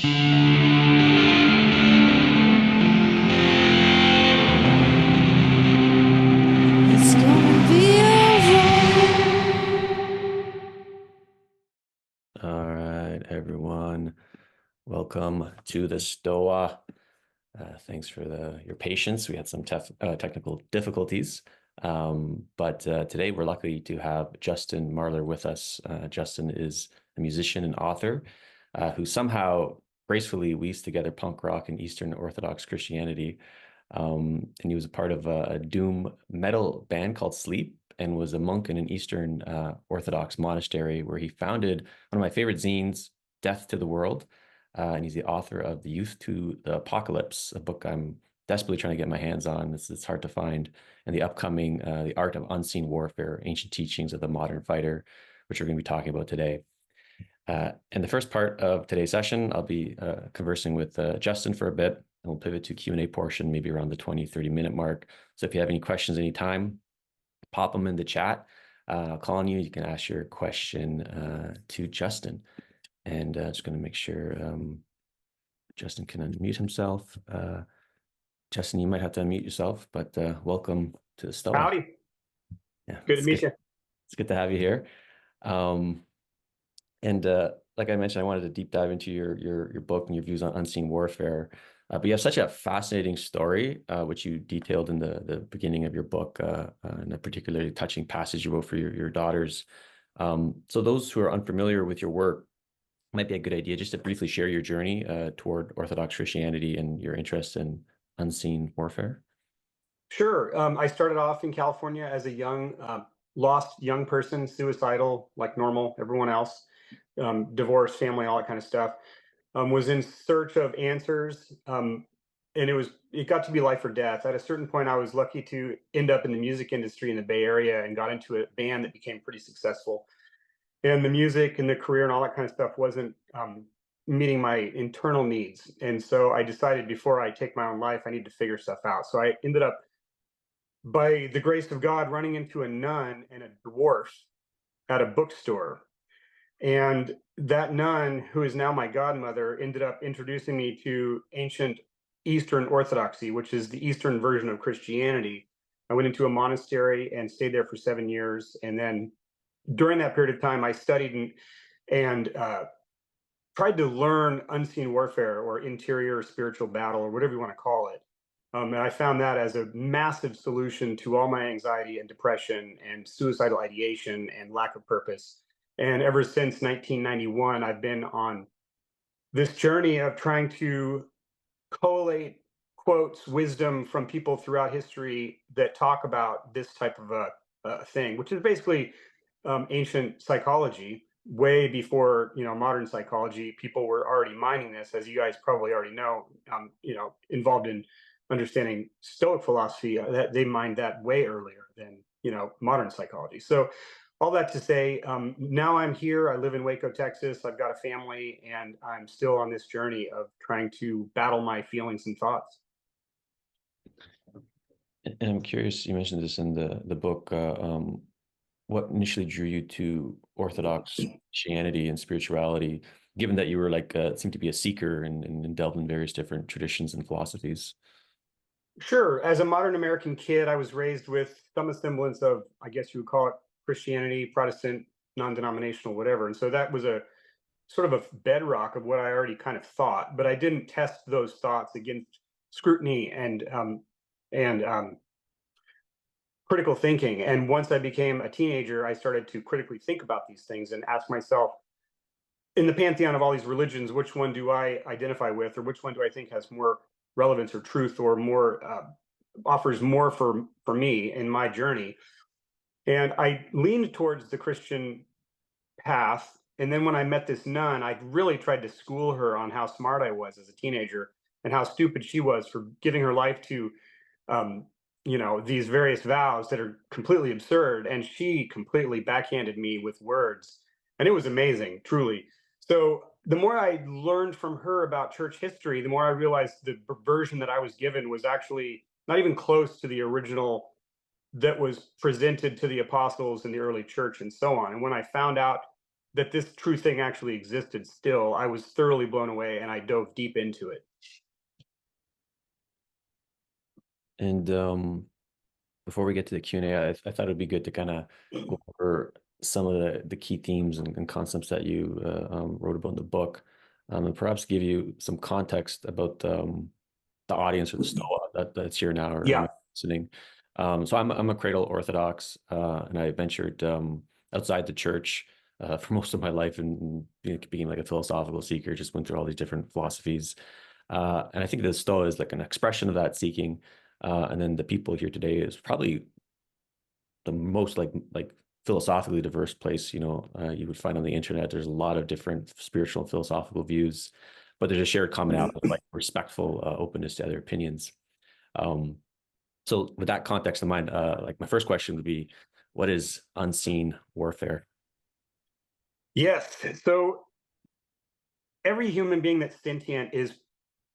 It's gonna be alright. All right, everyone. Welcome to the Stoa. Thanks for your patience. We had some technical difficulties, but today we're lucky to have Justin Marler with us. Justin is a musician and author who somehow gracefully weaves together punk rock and Eastern Orthodox Christianity. And he was a part of a doom metal band called Sleep and was a monk in an Eastern Orthodox monastery where he founded one of my favorite zines, Death to the World. And he's the author of The Youth to the Apocalypse, a book I'm desperately trying to get my hands on. It's hard to find. And the upcoming The Art of Unseen Warfare, Ancient Teachings of the Modern Fighter, which we're going to be talking about today. In the first part of today's session, I'll be conversing with Justin for a bit, and we'll pivot to Q&A portion, maybe around the 20, 30-minute mark. So if you have any questions anytime, pop them in the chat. I'll call on you. You can ask your question to Justin. And just going to make sure Justin can unmute himself. Justin, you might have to unmute yourself, but welcome to the Stoa. Howdy. Yeah, Good to meet you. It's good to have you here. And like I mentioned, I wanted to deep dive into your book and your views on unseen warfare. But you have such a fascinating story, which you detailed in the beginning of your book, and a particularly touching passage you wrote for your daughters. So those who are unfamiliar with your work, might be a good idea just to briefly share your journey toward Orthodox Christianity and your interest in unseen warfare. Sure. I started off in California as a young, lost young person, suicidal, like normal, everyone else, divorced, family, all that kind of stuff. Was in search of answers, and it got to be life or death. At a certain point, I was lucky to end up in the music industry in the Bay Area and got into a band that became pretty successful. And the music and the career and all that kind of stuff wasn't meeting my internal needs. And so I decided before I take my own life, I need to figure stuff out. So I ended up, by the grace of God, running into a nun and a dwarf at a bookstore. And that nun, who is now my godmother, ended up introducing me to ancient Eastern Orthodoxy, which is the Eastern version of Christianity. I went into a monastery and stayed there for 7 years. And then during that period of time, I studied and tried to learn unseen warfare or interior spiritual battle or whatever you want to call it. And I found that as a massive solution to all my anxiety and depression and suicidal ideation and lack of purpose. And ever since 1991, I've been on this journey of trying to collate quotes, wisdom from people throughout history that talk about this type of a thing, which is basically ancient psychology. Way before modern psychology, people were already mining this, as you guys probably already know. Involved in understanding Stoic philosophy, that they mined that way earlier than modern psychology. So all that to say, now I'm here. I live in Waco, Texas. I've got a family, and I'm still on this journey of trying to battle my feelings and thoughts. And I'm curious, you mentioned this in the book. What initially drew you to Orthodox Christianity and spirituality, given that you were seemed to be a seeker and delved in various different traditions and philosophies? Sure. As a modern American kid, I was raised with some semblance of, I guess you would call it, Christianity, Protestant, non-denominational, whatever. And so that was a sort of a bedrock of what I already kind of thought, but I didn't test those thoughts against scrutiny and critical thinking. And once I became a teenager, I started to critically think about these things and ask myself, in the pantheon of all these religions, which one do I identify with, or which one do I think has more relevance or truth, or more offers more for me in my journey? And I leaned towards the Christian path. And then when I met this nun, I really tried to school her on how smart I was as a teenager and how stupid she was for giving her life to um, these various vows that are completely absurd. And she completely backhanded me with words. And it was amazing, truly. So the more I learned from her about church history, the more I realized the version that I was given was actually not even close to the original that was presented to the apostles in the early church and so on. And when I found out that this true thing actually existed still, I was thoroughly blown away and I dove deep into it. And before we get to the Q&A, I thought it'd be good to kind of go over some of the key themes and concepts that you wrote about in the book, and perhaps give you some context about the audience or the Stoa that's here now or Yeah. might be listening. So I'm a cradle Orthodox, and I ventured outside the church for most of my life, and being like a philosophical seeker, just went through all these different philosophies. And I think the Stoa is like an expression of that seeking. And then the people here today is probably the most like philosophically diverse place you would find on the internet. There's a lot of different spiritual and philosophical views, but there's a shared commonality of like respectful openness to other opinions. Um, so with that context in mind, like my first question would be, what is unseen warfare? Yes. So every human being that's sentient is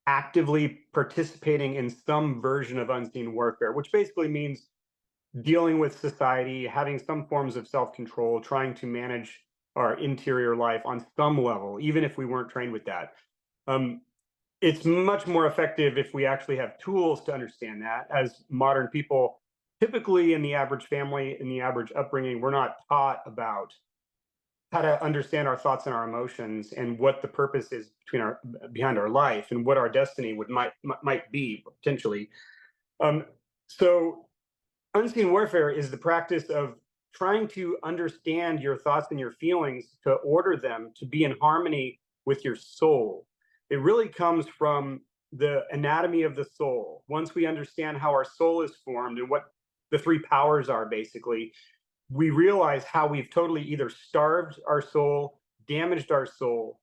actively participating in some version of unseen warfare, which basically means dealing with society, having some forms of self control, trying to manage our interior life on some level, even if we weren't trained with that. Um, it's much more effective if we actually have tools to understand that. As modern people, typically in the average family, in the average upbringing, we're not taught about how to understand our thoughts and our emotions and what the purpose is behind our life and what our destiny might be potentially. Um, so unseen warfare is the practice of trying to understand your thoughts and your feelings to order them to be in harmony with your soul. It really comes from the anatomy of the soul. Once we understand how our soul is formed and what the three powers are, basically, we realize how we've totally either starved our soul, damaged our soul,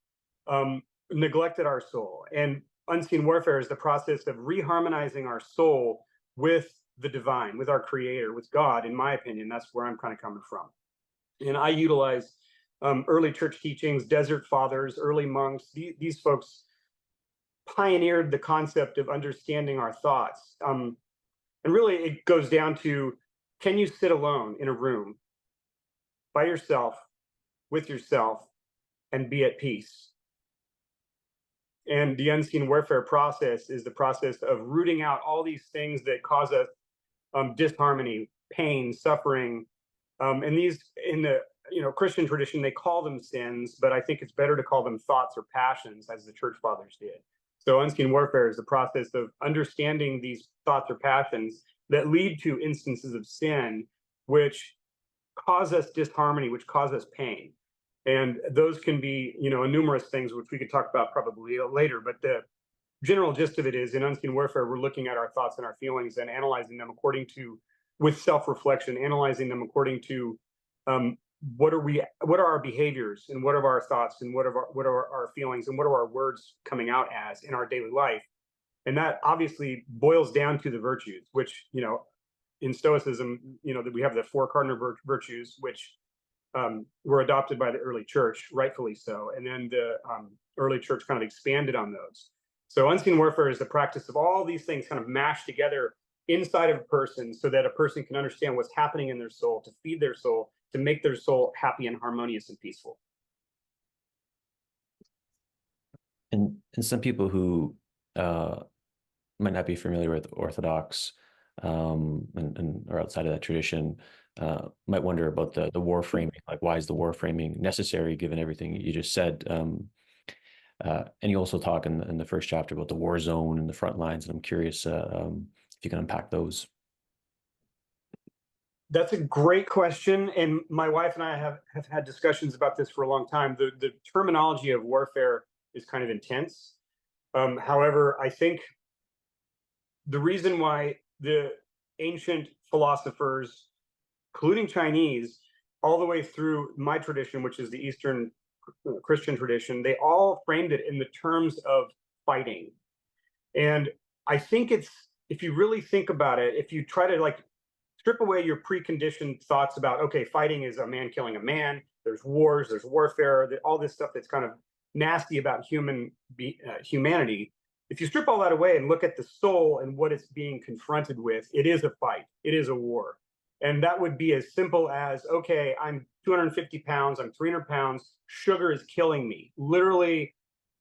neglected our soul. And unseen warfare is the process of reharmonizing our soul with the divine, with our creator, with God. In my opinion, that's where I'm kind of coming from. And I utilize early church teachings, desert fathers, early monks. These folks pioneered the concept of understanding our thoughts. And really, it goes down to, can you sit alone in a room by yourself, with yourself, and be at peace? And the unseen warfare process is the process of rooting out all these things that cause us disharmony, pain, suffering. And these, in the Christian tradition, they call them sins, but I think it's better to call them thoughts or passions, as the church fathers did. So unseen warfare is the process of understanding these thoughts or passions that lead to instances of sin, which cause us disharmony, which cause us pain. And those can be, numerous things, which we could talk about probably later. But the general gist of it is, in unseen warfare, we're looking at our thoughts and our feelings and analyzing them with self-reflection, analyzing them according to what are our behaviors, and what are our thoughts, and what are our feelings, and what are our words coming out as in our daily life. And that obviously boils down to the virtues, which, in Stoicism, that we have the four cardinal virtues, which were adopted by the early church, rightfully so. And then the early church kind of expanded on those. So unseen warfare is the practice of all these things kind of mashed together inside of a person so that a person can understand what's happening in their soul, to feed their soul, to make their soul happy and harmonious and peaceful. And some people who might not be familiar with Orthodox, and or outside of that tradition, might wonder about the war framing. Like, why is the war framing necessary given everything you just said? And you also talk in the first chapter about the war zone and the front lines, and I'm curious if you can unpack those. That's a great question. And my wife and I have had discussions about this for a long time. The terminology of warfare is kind of intense. However, I think the reason why the ancient philosophers, including Chinese, all the way through my tradition, which is the Eastern Christian tradition, they all framed it in the terms of fighting. And I think if you really think about it, if you try to like strip away your preconditioned thoughts about, okay, fighting is a man killing a man, there's wars, there's warfare, all this stuff that's kind of nasty about humanity. If you strip all that away and look at the soul and what it's being confronted with, it is a fight, it is a war. And that would be as simple as, okay, I'm 250 pounds, I'm 300 pounds, sugar is killing me. Literally,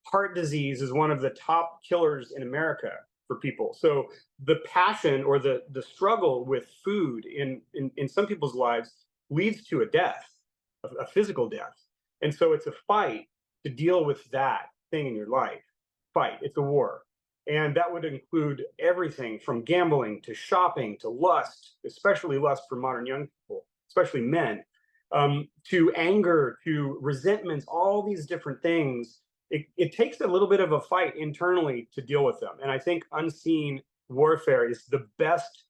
heart disease is one of the top killers in America for people. So the passion or the struggle with food in some people's lives leads to a death, a physical death. And so it's a fight to deal with that thing in your life. Fight, it's a war. And that would include everything from gambling to shopping to lust, especially lust for modern young people, especially men, to anger, to resentments, all these different things. It takes a little bit of a fight internally to deal with them. And I think unseen warfare is the best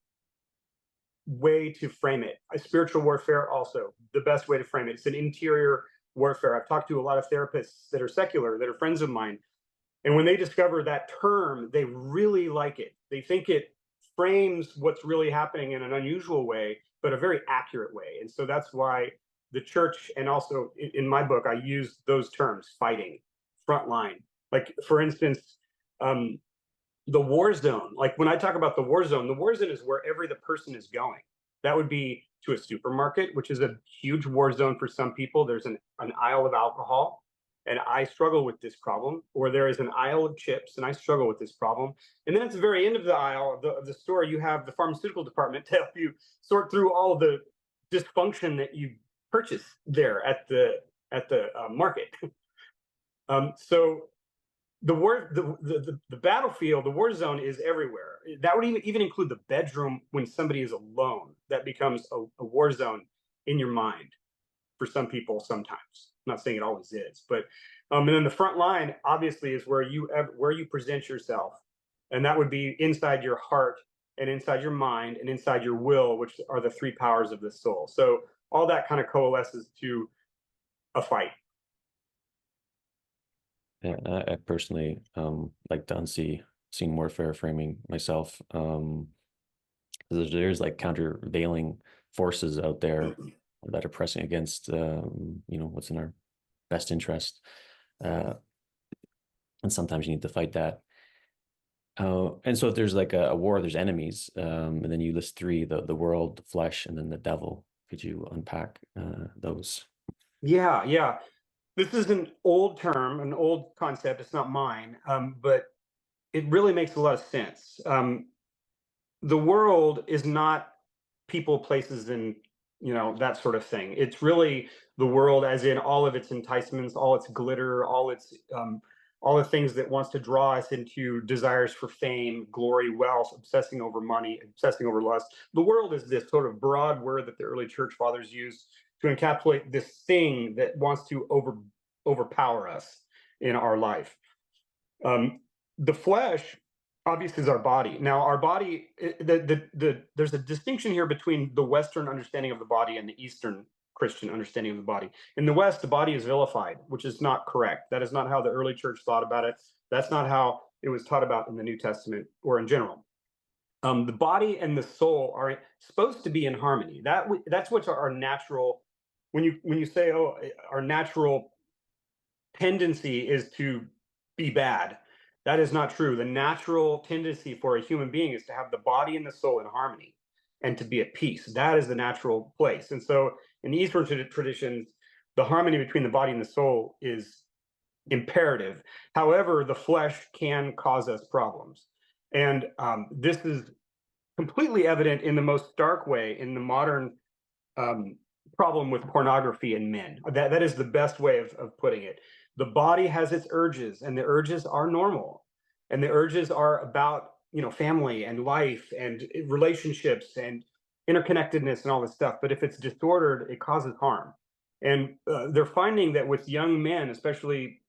way to frame it. A spiritual warfare, also the best way to frame it. It's an interior warfare. I've talked to a lot of therapists that are secular, that are friends of mine, and when they discover that term, they really like it. They think it frames what's really happening in an unusual way, but a very accurate way. And so that's why the church, and also in my book, I use those terms: fighting, frontline. Like, for instance, the war zone. Like, when I talk about the war zone is wherever the person is going. That would be to a supermarket, which is a huge war zone for some people. There's an aisle of alcohol, and I struggle with this problem. Or there is an aisle of chips, and I struggle with this problem. And then at the very end of the aisle of the store, you have the pharmaceutical department to help you sort through all of the dysfunction that you purchase there at the market. So the battlefield, the war zone, is everywhere. That would even include the bedroom. When somebody is alone, that becomes a war zone in your mind for some people sometimes. I'm not saying it always is, but and then the front line obviously is where you present yourself, and that would be inside your heart and inside your mind and inside your will, which are the three powers of the soul. So all that kind of coalesces to a fight. Yeah, I personally like to unseen warfare framing myself. There's like countervailing forces out there that are pressing against what's in our best interest, uh, and sometimes you need to fight that. And so if there's like a war, there's enemies, and then you list three: the world, the flesh, and then the devil. Could you unpack those? Yeah, yeah. This is an old term, an old concept. It's not mine, but it really makes a lot of sense. The world is not people, places, and that sort of thing. It's really the world, as in all of its enticements, all its glitter, all the things that wants to draw us into desires for fame, glory, wealth, obsessing over money, obsessing over lust. The world is this sort of broad word that the early church fathers used to encapsulate this thing that wants to overpower us in our life. The flesh obviously is our body. Now, our body, there's a distinction here between the Western understanding of the body and the Eastern Christian understanding of the body. In the West, the body is vilified, which is not correct. That is not how the early church thought about it. That's not how it was taught about in the New Testament or in general. The body and the soul are supposed to be in harmony. That's what's our natural. When you say, oh, our natural tendency is to be bad, that is not true. The natural tendency for a human being is to have the body and the soul in harmony and to be at peace. That is the natural place. And so in the Eastern traditions, the harmony between the body and the soul is imperative. However, the flesh can cause us problems. And this is completely evident in the most dark way in the modern problem with pornography in men. That is the best way of putting it. The body has its urges, and the urges are normal, and the urges are about family and life and relationships and interconnectedness and all this stuff. But if it's disordered, it causes harm. And they're finding that with young men, especially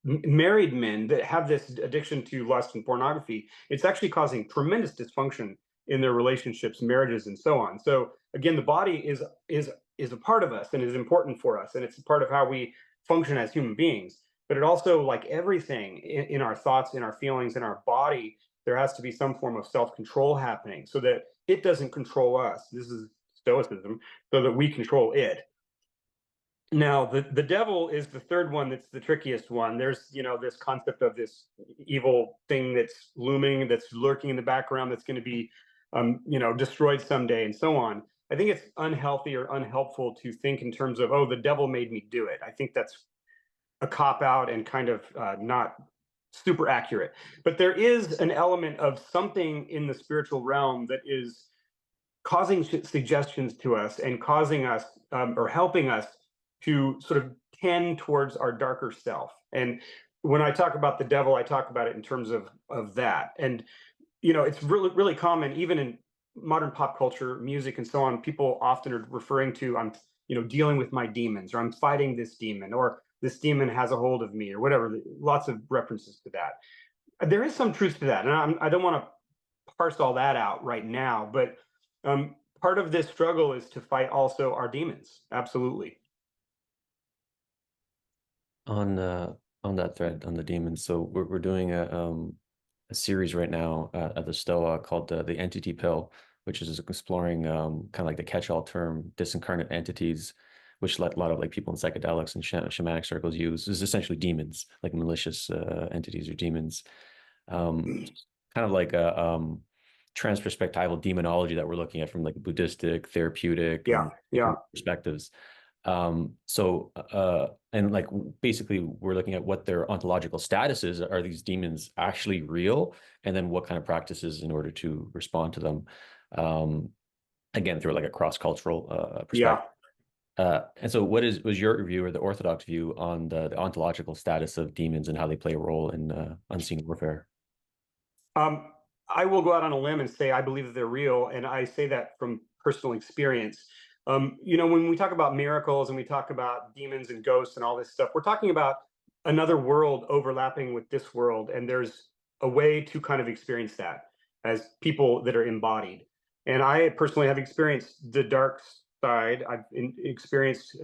married men that have this addiction to lust and pornography, it's actually causing tremendous dysfunction in their relationships, marriages, and so on. So again, the body is a part of us and is important for us, and it's a part of how we function as human beings. But it also, like everything in our thoughts, in our feelings, in our body, there has to be some form of self-control happening so that it doesn't control us. This is Stoicism, so that we control it. Now, the devil is the third one. That's the trickiest one. There's this concept of this evil thing that's looming, that's lurking in the background, that's going to be destroyed someday, and so on. I think it's unhealthy or unhelpful to think in terms of, oh, the devil made me do it. I think that's a cop out and kind of not super accurate. But there is an element of something in the spiritual realm that is causing suggestions to us and causing us or helping us to sort of tend towards our darker self. And when I talk about the devil, I talk about it in terms of that. And it's really common, even in modern pop culture, music, and so on. People often are referring to, I'm dealing with my demons, or I'm fighting this demon, or this demon has a hold of me, or whatever. Lots of references to that. There is some truth to that, and I don't want to parse all that out right now, but part of this struggle is to fight also our demons. Absolutely. On on that thread on the demons, so we're doing a series right now at the Stoa called the Entity Pill, which is exploring kind of like the catch-all term disincarnate entities, which a lot of like people in psychedelics and shamanic circles use, is essentially demons, like malicious entities or demons. Um, Kind of like a transperspectival demonology that we're looking at from like Buddhistic, therapeutic, Yeah, and yeah. different perspectives. And like basically we're looking at what their ontological status is. Are these demons actually real? And then what kind of practices in order to respond to them? Um, Again, through like a cross-cultural Yeah. perspective. And so was your view or the Orthodox view on the ontological status of demons and how they play a role in unseen warfare? Um, I will go out on a limb and say I believe that they're real, and I say that from personal experience. When we talk about miracles and we talk about demons and ghosts and all this stuff, we're talking about another world overlapping with this world, and there's a way to kind of experience that as people that are embodied. And I personally have experienced the dark side. I've experienced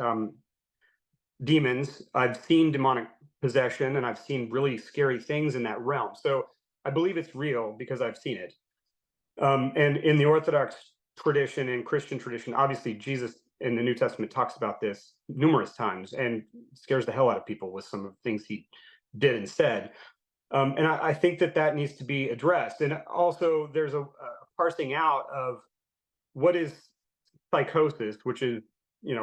demons. I've seen demonic possession, and I've seen really scary things in that realm. So I believe it's real because I've seen it. And in the Orthodox tradition and Christian tradition, obviously Jesus in the New Testament talks about this numerous times and scares the hell out of people with some of the things he did and said. And I think that that needs to be addressed. And also, there's a parsing out of what is psychosis, which is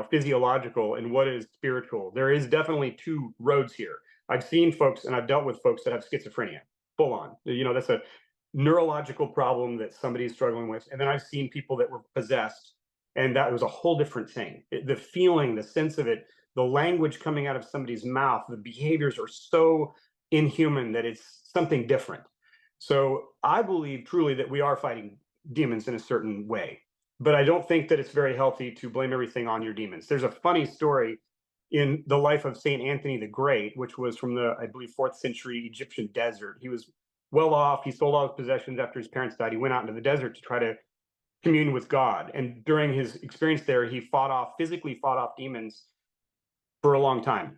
physiological, and what is spiritual. There is definitely two roads here. I've seen folks and I've dealt with folks that have schizophrenia, full on. That's a neurological problem that somebody's struggling with. And then I've seen people that were possessed, and that was a whole different thing. The feeling, the sense of it, the language coming out of somebody's mouth, the behaviors are so inhuman that it's something different. So I believe truly that we are fighting demons in a certain way, but I don't think that it's very healthy to blame everything on your demons. There's a funny story in the life of Saint Anthony the Great, which was from the, I believe, 4th century Egyptian desert. He was well off. He sold all his possessions after his parents died. He went out into the desert to try to commune with God. And during his experience there, he physically fought off demons for a long time.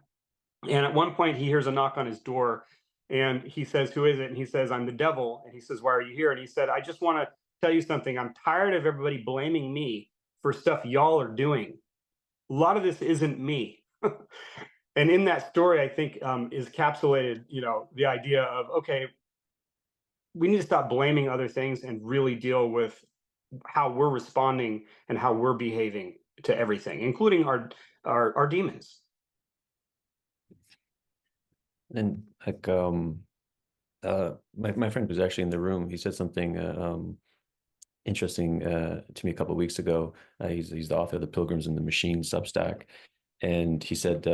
And at one point, he hears a knock on his door, and he says, "Who is it?" And he says, "I'm the devil." And he says, "Why are you here?" And he said, "I just want to tell you something. I'm tired of everybody blaming me for stuff y'all are doing. A lot of this isn't me." And in that story, I think is capsulated, the idea of, okay, we need to stop blaming other things and really deal with how we're responding and how we're behaving to everything, including our demons. And like my friend who's actually in the room, he said something interesting to me a couple of weeks ago. He's the author of the Pilgrims and the Machine Substack, and he said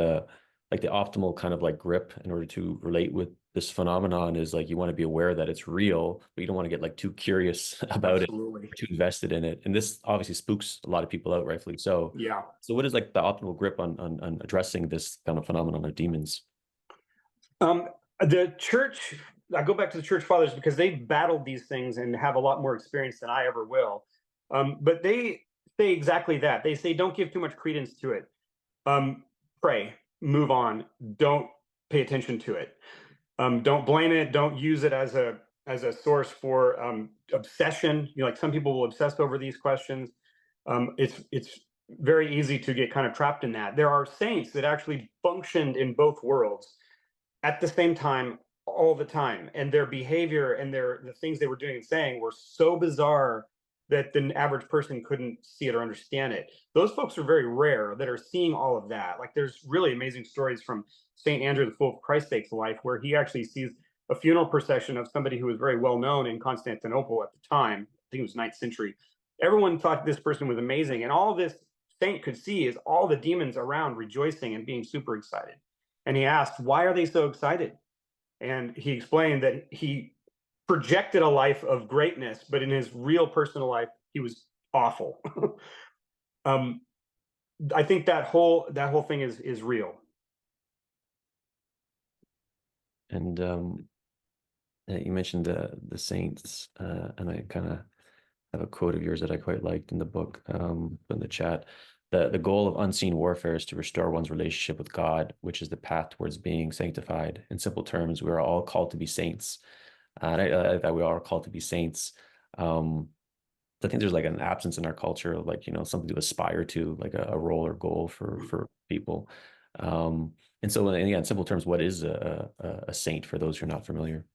like the optimal kind of like grip in order to relate with this phenomenon is like you want to be aware that it's real, but you don't want to get like too curious about it, Absolutely. or too invested in it. And this obviously spooks a lot of people out, rightfully so. Yeah. So what is like the optimal grip on addressing this kind of phenomenon of demons? The church, I go back to the church fathers because they battled these things and have a lot more experience than I ever will. But they say exactly that. They say, don't give too much credence to it. Pray, move on. Don't pay attention to it. Don't blame it. Don't use it as a source for obsession. Like some people will obsess over these questions. It's very easy to get kind of trapped in that. There are saints that actually functioned in both worlds at the same time all the time, and their behavior and the things they were doing and saying were so bizarre that the average person couldn't see it or understand it. Those folks are very rare that are seeing all of that. Like there's really amazing stories from St. Andrew the Fool of Christ's sake's life, where he actually sees a funeral procession of somebody who was very well known in Constantinople at the time. I think it was 9th century. Everyone thought this person was amazing, and all this saint could see is all the demons around rejoicing and being super excited. And he asked, why are they so excited? And he explained that he projected a life of greatness, but in his real personal life, he was awful. um, I think that whole thing is real. And you mentioned the saints, and I kind of have a quote of yours that I quite liked in the book, in the chat. The goal of unseen warfare is to restore one's relationship with God, which is the path towards being sanctified. In simple terms, we are all called to be saints. That we are called to be saints. I think there's like an absence in our culture of like, something to aspire to, like a role or goal for people. And so, and again, in simple terms, what is a saint for those who are not familiar?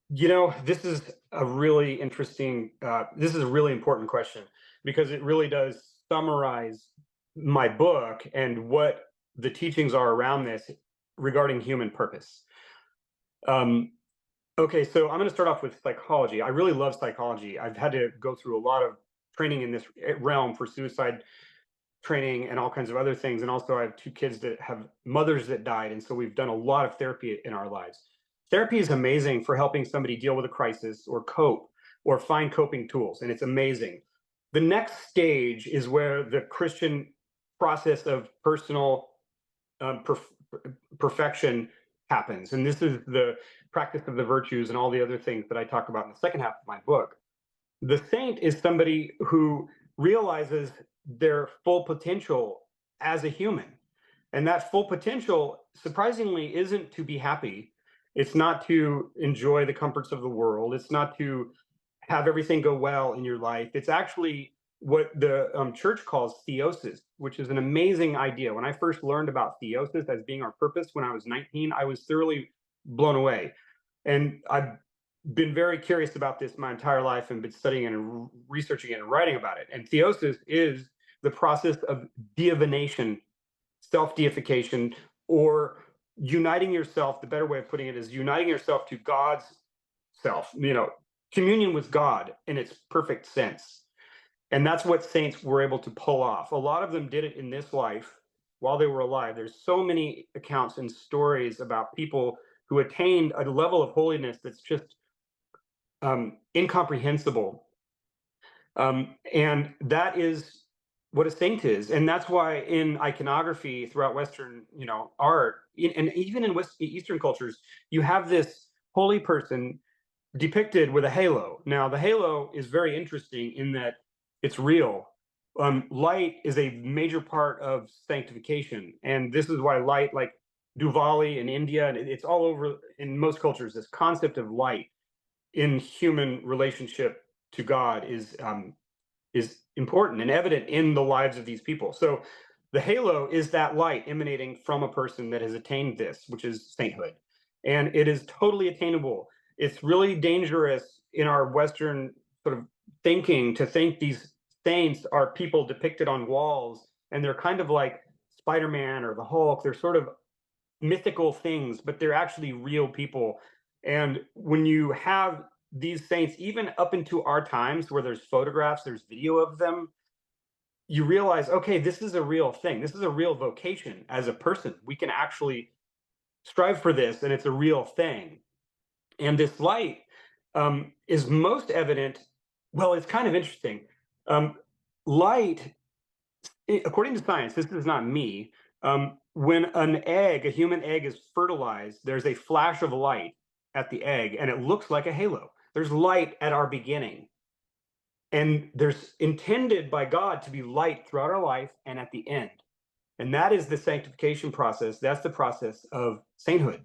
This is a really interesting, this is a really important question, because it really does summarize my book and what the teachings are around this regarding human purpose. Okay, so I'm going to start off with psychology. I really love psychology. I've had to go through a lot of training in this realm for suicide training and all kinds of other things. And also, I have 2 kids that have mothers that died. And so we've done a lot of therapy in our lives. Therapy is amazing for helping somebody deal with a crisis or cope or find coping tools. And it's amazing. The next stage is where the Christian process of personal perfection happens. And this is the practice of the virtues and all the other things that I talk about in the second half of my book. The saint is somebody who realizes their full potential as a human. And that full potential, surprisingly, isn't to be happy. It's not to enjoy the comforts of the world. It's not to have everything go well in your life. It's actually what the church calls theosis, which is an amazing idea. When I first learned about theosis as being our purpose when I was 19, I was thoroughly blown away. And I've been very curious about this my entire life and been studying and researching it and writing about it. And theosis is the process of divination, self-deification, or uniting yourself. The better way of putting it is uniting yourself to God's self, communion with God in its perfect sense. And that's what saints were able to pull off. A lot of them did it in this life while they were alive. There's so many accounts and stories about people who attained a level of holiness that's just incomprehensible. And that is what a saint is. And that's why in iconography throughout Western, art, and even in Eastern cultures, you have this holy person depicted with a halo. Now, the halo is very interesting in that it's real. Light is a major part of sanctification. And this is why light, like Diwali in India, and it's all over in most cultures, this concept of light in human relationship to God is important and evident in the lives of these people. So the halo is that light emanating from a person that has attained this, which is sainthood. And it is totally attainable. It's really dangerous in our Western sort of thinking to think these saints are people depicted on walls and they're kind of like Spider-Man or the Hulk. They're sort of mythical things, but they're actually real people. And when you have these saints, even up into our times where there's photographs, there's video of them, you realize, okay, this is a real thing. This is a real vocation as a person. We can actually strive for this, and it's a real thing. And this light is most evident. Well, it's kind of interesting. Light, according to science, this is not me. When a human egg is fertilized, there's a flash of light at the egg, and it looks like a halo. There's light at our beginning. And there's intended by God to be light throughout our life and at the end. And that is the sanctification process. That's the process of sainthood.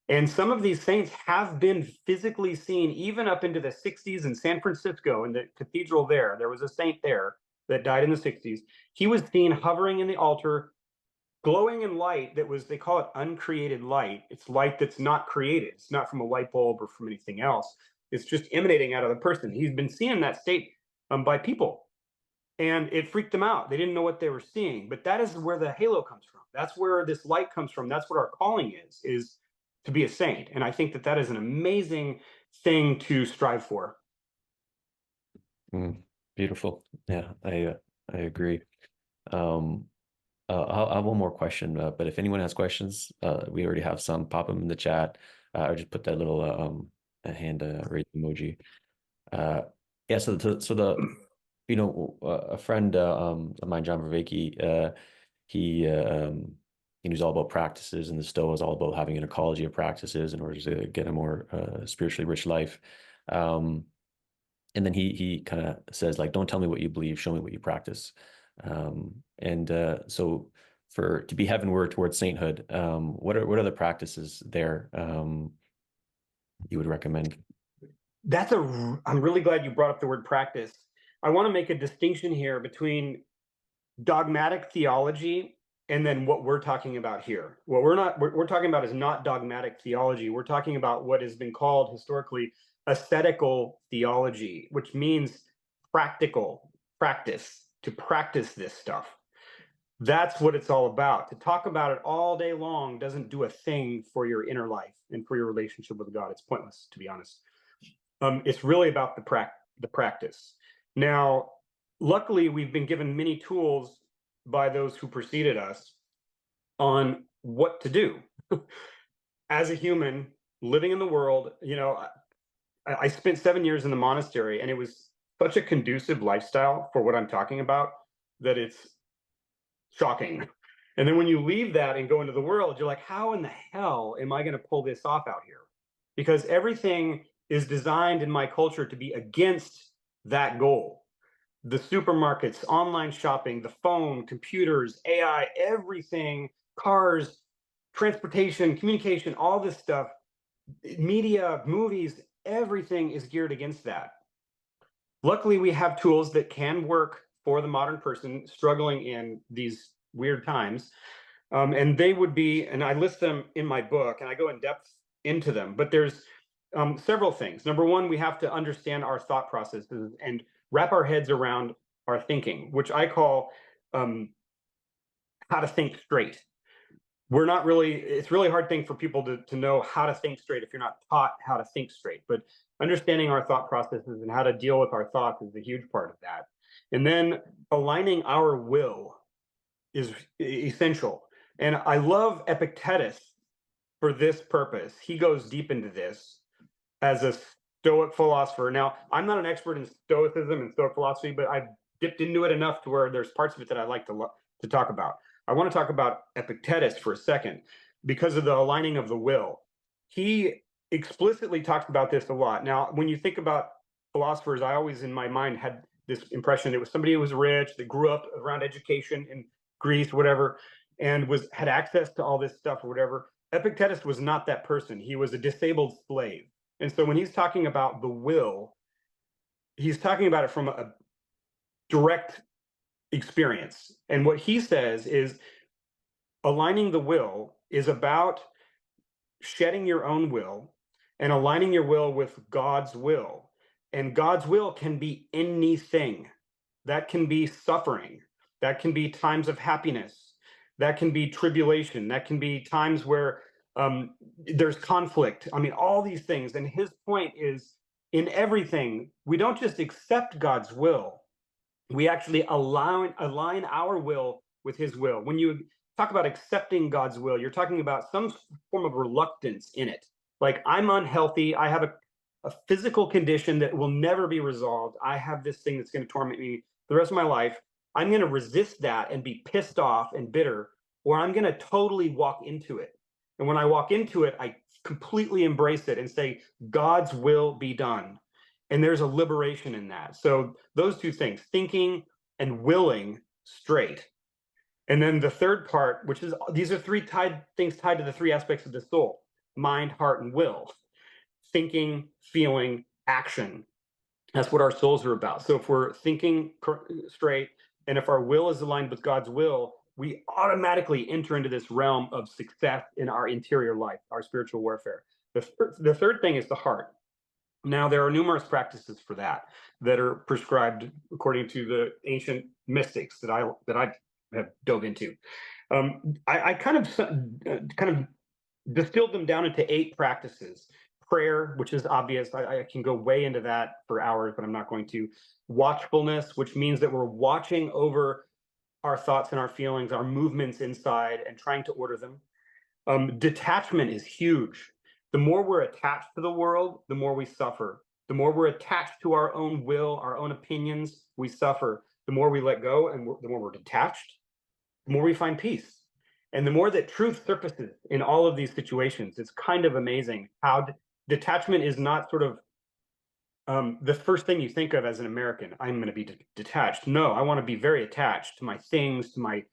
And some of these saints have been physically seen even up into the 60s in San Francisco, in the cathedral there. There was a saint there that died in the 60s. He was seen hovering in the altar, glowing in light that was, they call it uncreated light. It's light that's not created. It's not from a light bulb or from anything else. It's just emanating out of the person. He's been seeing that state by people, and it freaked them out. They didn't know what they were seeing, but that is where the halo comes from. That's where this light comes from. That's what our calling is to be a saint. And I think that that is an amazing thing to strive for. Beautiful. Yeah, I agree. Um, I'll have one more question, but if anyone has questions, we already have some. Pop them in the chat, or just put that little a hand raise emoji. Uh, yeah. So the a friend of mine, John Vervaeke, he he was all about practices, and the Stoa is all about having an ecology of practices in order to get a more spiritually rich life. Um, and then he kind of says, like, don't tell me what you believe, show me what you practice. And so for to be heavenward towards sainthood, what are the practices there you would recommend? I'm really glad you brought up the word practice. I want to make a distinction here between dogmatic theology and then what we're talking about here. What we're talking about is not dogmatic theology. We're talking about what has been called historically ascetical theology, which means practical practice, to practice this stuff. That's what it's all about. To talk about it all day long doesn't do a thing for your inner life and for your relationship with God. It's pointless, to be honest. It's really about the practice. Now, luckily, we've been given many tools by those who preceded us on what to do as a human living in the world. I spent 7 years in the monastery, and it was such a conducive lifestyle for what I'm talking about that it's shocking. And then when you leave that and go into the world, you're like, how in the hell am I going to pull this off out here? Because everything is designed in my culture to be against that goal. The supermarkets, online shopping, the phone, computers, AI, everything, cars, transportation, communication, all this stuff, media, movies, everything is geared against that. Luckily, we have tools that can work for the modern person struggling in these weird times. And they would be, and I list them in my book, and I go in depth into them, but there's several things. Number one, we have to understand our thought processes and wrap our heads around our thinking, which I call how to think straight. It's really hard thing for people to know how to think straight if you're not taught how to think straight. But understanding our thought processes and how to deal with our thoughts is a huge part of that. And then aligning our will is essential. And I love Epictetus for this purpose. He goes deep into this as a Stoic philosopher. Now, I'm not an expert in Stoicism and Stoic philosophy, but I've dipped into it enough to where there's parts of it that I like to talk about. I want to talk about Epictetus for a second because of the aligning of the will. He explicitly talks about this a lot. Now, when you think about philosophers, I always in my mind had this impression it was somebody who was rich, that grew up around education in Greece, whatever, and had access to all this stuff or whatever. Epictetus was not that person. He was a disabled slave. And so when he's talking about the will, he's talking about it from a direct experience. And what he says is aligning the will is about shedding your own will and aligning your will with God's will. And God's will can be anything. That can be suffering. That can be times of happiness. That can be tribulation. That can be times where there's conflict. I mean, all these things. And his point is in everything, we don't just accept God's will, we actually align our will with his will. When you talk about accepting God's will, you're talking about some form of reluctance in it. Like, I'm unhealthy. I have a physical condition that will never be resolved. I have this thing that's going to torment me the rest of my life. I'm going to resist that and be pissed off and bitter, or I'm going to totally walk into it. And when I walk into it, I completely embrace it and say, God's will be done. And there's a liberation in that. So those two things, thinking and willing straight. And then the third part, which is, these are things tied to the three aspects of the soul: mind, heart, and will. Thinking, feeling, action. That's what our souls are about. So if we're thinking straight, and if our will is aligned with God's will, we automatically enter into this realm of success in our interior life, our spiritual warfare. The third thing is the heart. Now, there are numerous practices for that are prescribed according to the ancient mystics that I have dove into. I kind of distilled them down into 8 practices. Prayer, which is obvious. I can go way into that for hours, but I'm not going to. Watchfulness, which means that we're watching over our thoughts and our feelings, our movements inside, and trying to order them. Detachment is huge. The more we're attached to the world, the more we suffer. The more we're attached to our own will, our own opinions, we suffer. The more we let go and the more we're detached, the more we find peace. And the more that truth surfaces in all of these situations, it's kind of amazing how detachment is not sort of the first thing you think of as an American. I'm going to be detached. No, I want to be very attached to my things, to my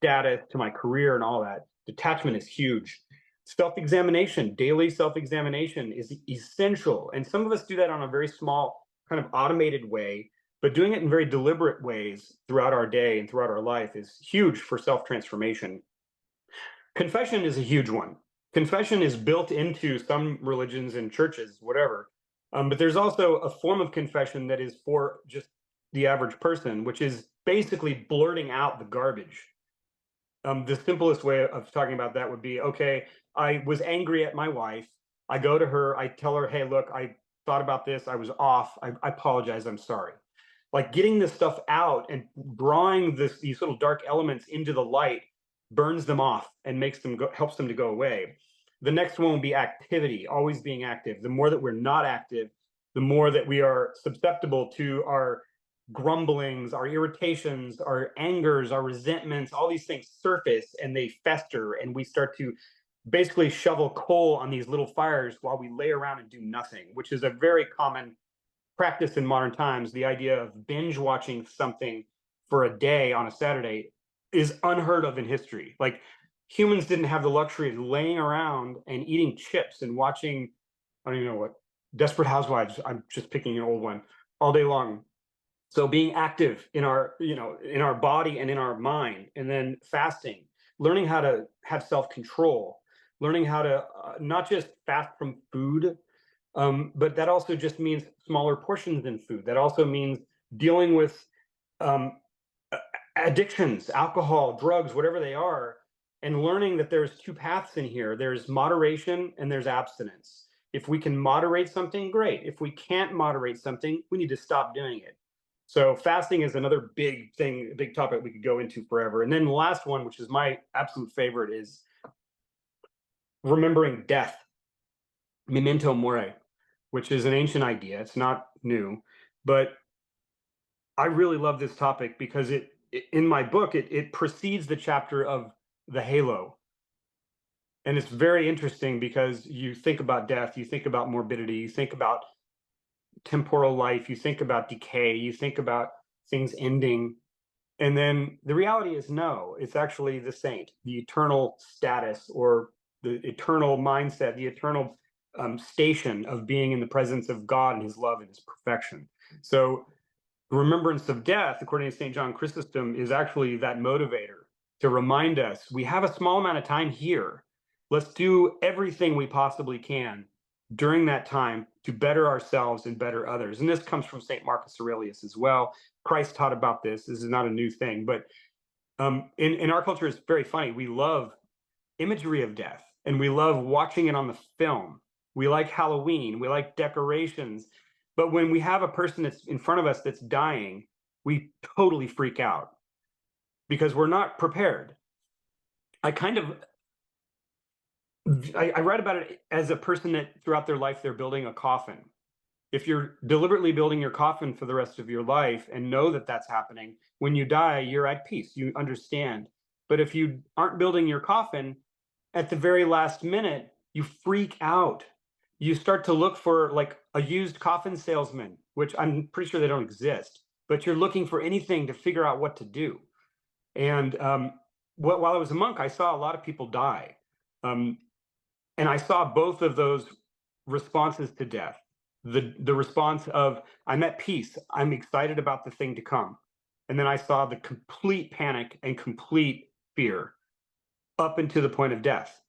status, to my career, and all that. Detachment is huge. Self-examination, daily self-examination is essential. And some of us do that on a very small, kind of automated way, but doing it in very deliberate ways throughout our day and throughout our life is huge for self-transformation. Confession is a huge one. Confession is built into some religions and churches, whatever. But there's also a form of confession that is for just the average person, which is basically blurting out the garbage. The simplest way of talking about that would be, okay, I was angry at my wife. I go to her, I tell her, hey, look, I thought about this. I was off. I apologize. I'm sorry. Like getting this stuff out and drawing these little dark elements into the light burns them off and helps them to go away. The next one will be activity, always being active. The more that we're not active, the more that we are susceptible to our grumblings, our irritations, our angers, our resentments, all these things surface and they fester, and we start to basically shovel coal on these little fires while we lay around and do nothing, which is a very common practice in modern times. The idea of binge watching something for a day on a Saturday is unheard of in history. Like humans didn't have the luxury of laying around and eating chips and watching, I don't even know what, Desperate Housewives, I'm just picking an old one, all day long. So being active in our, in our body and in our mind, and then fasting, learning how to have self-control, learning how to not just fast from food, but that also just means smaller portions than food. That also means dealing with um, addictions, alcohol, drugs, whatever they are, and learning that there's 2 paths in here. There's moderation and there's abstinence. If we can moderate something, great. If we can't moderate something, we need to stop doing it. So fasting is another big thing, big topic we could go into forever. And then the last one, which is my absolute favorite, is remembering death, memento mori, which is an ancient idea. It's not new, but I really love this topic because in my book, it precedes the chapter of the halo. And it's very interesting because you think about death, you think about morbidity, you think about temporal life, you think about decay, you think about things ending. And then the reality is no, it's actually the saint, the eternal status or the eternal mindset, the eternal station of being in the presence of God and his love and his perfection. So remembrance of death, according to St. John Chrysostom, is actually that motivator to remind us we have a small amount of time here. Let's do everything we possibly can during that time to better ourselves and better others. And this comes from St. Marcus Aurelius as well. Christ taught about this. This is not a new thing, but in our culture, it's very funny. We love imagery of death and we love watching it on the film. We like Halloween. We like decorations. But when we have a person that's in front of us that's dying, we totally freak out because we're not prepared. I kind of I write about it as a person that throughout their life they're building a coffin. If you're deliberately building your coffin for the rest of your life and know that that's happening, when you die, you're at peace. You understand. But if you aren't building your coffin, at the very last minute, you freak out. You start to look for like a used coffin salesman, which I'm pretty sure they don't exist, but you're looking for anything to figure out what to do. And while I was a monk, I saw a lot of people die. Um, and I saw both of those responses to death. The response of I'm at peace, I'm excited about the thing to come. And then I saw the complete panic and complete fear up into the point of death.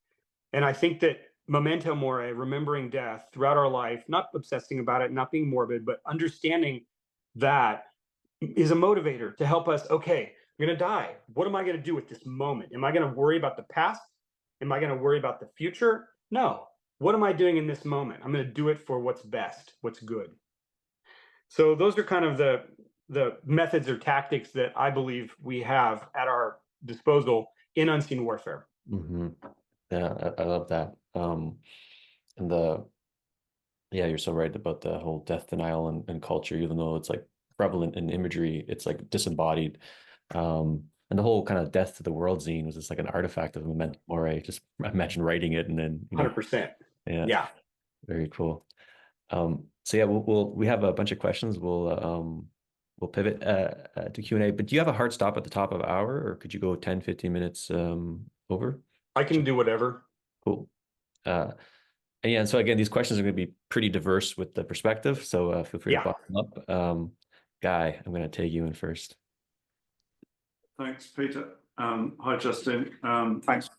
And I think that memento mori, remembering death throughout our life, not obsessing about it, not being morbid, but understanding that is a motivator to help us. Okay, I'm going to die. What am I going to do with this moment? Am I going to worry about the past? Am I going to worry about the future? No. What am I doing in this moment? I'm going to do it for what's best, what's good. So those are kind of the methods or tactics that I believe we have at our disposal in unseen warfare. Mm-hmm. Yeah, I love that. And yeah, you're so right about the whole death denial and culture, even though it's like prevalent in imagery, it's like disembodied. And the whole kind of death to the world zine was just like an artifact of memento mori. Just imagine writing it and then, 100%. yeah, Yeah. very cool. So yeah, we have a bunch of questions. We'll pivot to Q&A, but do you have a hard stop at the top of the hour, or could you go 10, 15 minutes over? I can do whatever. Cool. Uh, and yeah, and so again, these questions are going to be pretty diverse with the perspective, so feel free to Yeah. buckle up. Guy, I'm going to take you in first. Thanks, Peter. Hi, Justin. Thanks.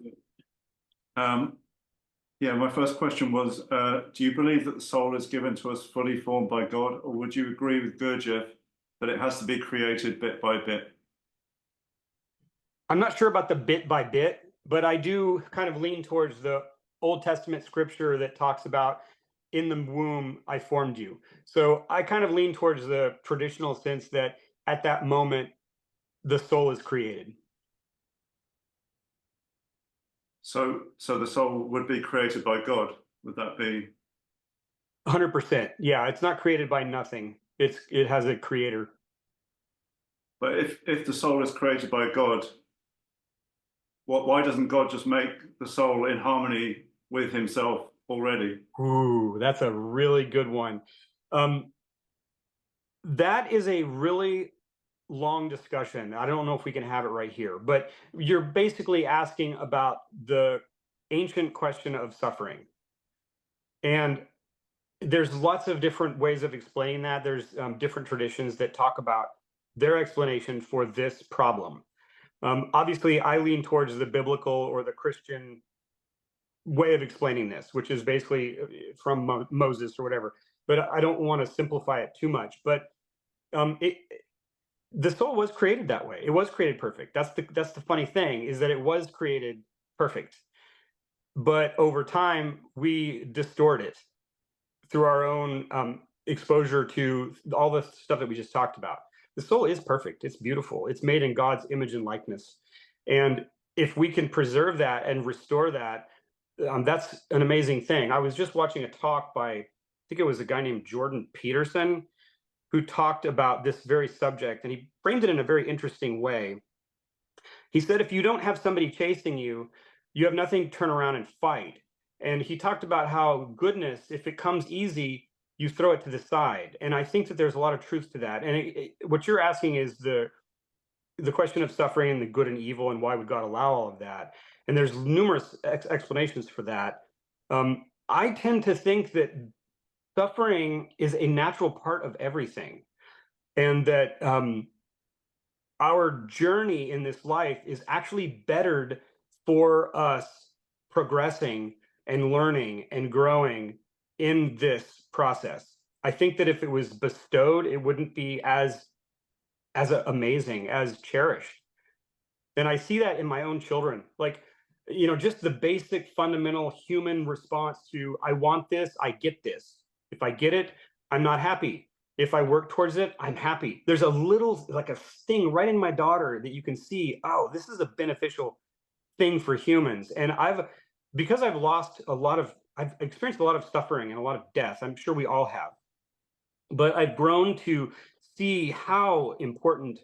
Yeah, my first question was, do you believe that the soul is given to us fully formed by God, or would you agree with Gurdjieff that it has to be created bit by bit? I'm not sure about the bit by bit, but I do kind of lean towards the Old Testament scripture that talks about in the womb I formed you. So I kind of lean towards the traditional sense that at that moment the soul is created. So the soul would be created by God. Would that be 100%? Yeah, it's not created by nothing. It has a creator. But if the soul is created by God, why doesn't God just make the soul in harmony with himself already? Ooh, that's a really good one. That is a really long discussion. I don't know if we can have it right here, but you're basically asking about the ancient question of suffering. And there's lots of different ways of explaining that. There's different traditions that talk about their explanation for this problem. Obviously, I lean towards the biblical or the Christian way of explaining this, which is basically from Moses or whatever. But I don't want to simplify it too much. But the soul was created that way. It was created perfect. That's the funny thing, is that it was created perfect. But over time, we distort it through our own exposure to all the stuff that we just talked about. The soul is perfect. It's beautiful. It's made in God's image and likeness. And if we can preserve that and restore that, that's an amazing thing. I was just watching a talk by, I think it was a guy named Jordan Peterson, who talked about this very subject, and he framed it in a very interesting way. He said, if you don't have somebody chasing you, you have nothing to turn around and fight. And he talked about how goodness, if it comes easy, you throw it to the side. And I think that there's a lot of truth to that. And what you're asking is the question of suffering and the good and evil, and why would God allow all of that? And there's numerous explanations for that. I tend to think that suffering is a natural part of everything, and that our journey in this life is actually bettered for us progressing and learning and growing in this process. I think that if it was bestowed, it wouldn't be as amazing, as cherished. And I see that in my own children. Like, just the basic fundamental human response to, I want this, I get this. If I get it, I'm not happy. If I work towards it, I'm happy. There's a little, like a sting right in my daughter that you can see, oh, this is a beneficial thing for humans. And because I've I've experienced a lot of suffering and a lot of death. I'm sure we all have. But I've grown to see how important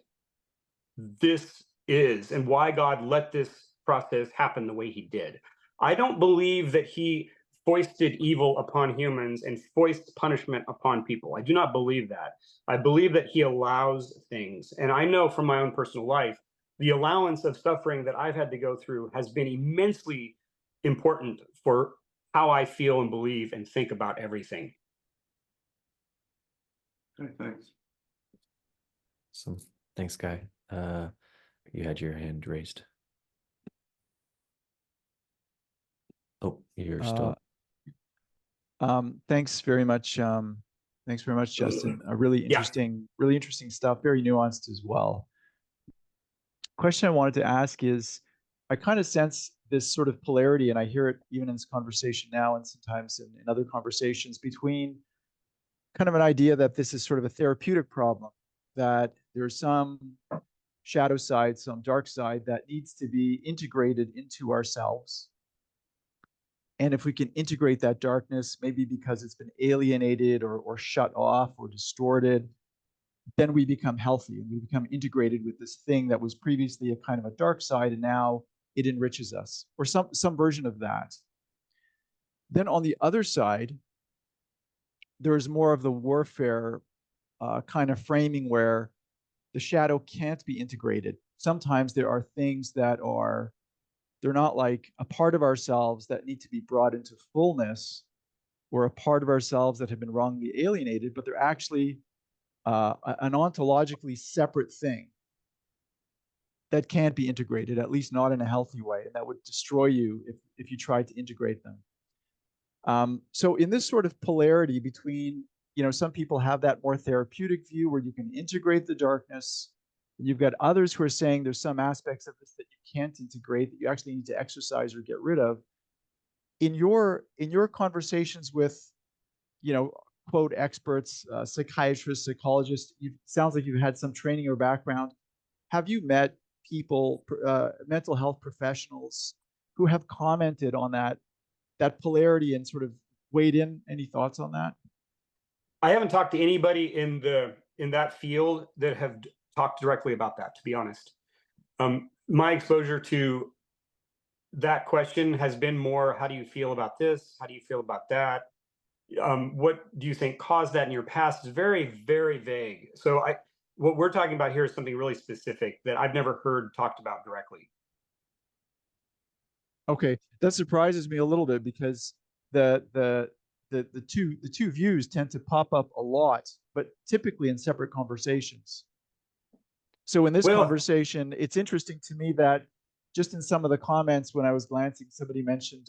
this is and why God let this process happen the way he did. I don't believe that he foisted evil upon humans and foisted punishment upon people. I do not believe that. I believe that he allows things. And I know from my own personal life, the allowance of suffering that I've had to go through has been immensely important for how I feel and believe and think about everything. Okay, thanks. So thanks, Guy. You had your hand raised. Oh, you're still. Thanks very much. Thanks very much, Justin. Really Yeah. interesting stuff. Very nuanced as well. Question I wanted to ask is, I kind of sense this sort of polarity, and I hear it even in this conversation now, and sometimes in other conversations, between kind of an idea that this is sort of a therapeutic problem, that there's some shadow side, some dark side that needs to be integrated into ourselves. And if we can integrate that darkness, maybe because it's been alienated or shut off or distorted, then we become healthy and we become integrated with this thing that was previously a kind of a dark side, and now it enriches us, or some version of that. Then on the other side, there's more of the warfare kind of framing where the shadow can't be integrated. Sometimes there are things that they're not like a part of ourselves that need to be brought into fullness, or a part of ourselves that have been wrongly alienated, but they're actually an ontologically separate thing that can't be integrated, at least not in a healthy way, and that would destroy you if you tried to integrate them. So in this sort of polarity between, some people have that more therapeutic view where you can integrate the darkness, and you've got others who are saying there's some aspects of this that you can't integrate, that you actually need to exercise or get rid of. In your conversations with, quote, experts, psychiatrists, psychologists, it sounds like you've had some training or background. Have you met people, mental health professionals, who have commented on that polarity and sort of weighed in? Any thoughts on that? I haven't talked to anybody in that field that have talked directly about that, to be honest. My exposure to that question has been more, how do you feel about this? How do you feel about that? What do you think caused that in your past? Is very, very vague. So what we're talking about here is something really specific that I've never heard talked about directly. Okay, that surprises me a little bit, because the two views tend to pop up a lot, but typically in separate conversations. So in this conversation, it's interesting to me that just in some of the comments when I was glancing, somebody mentioned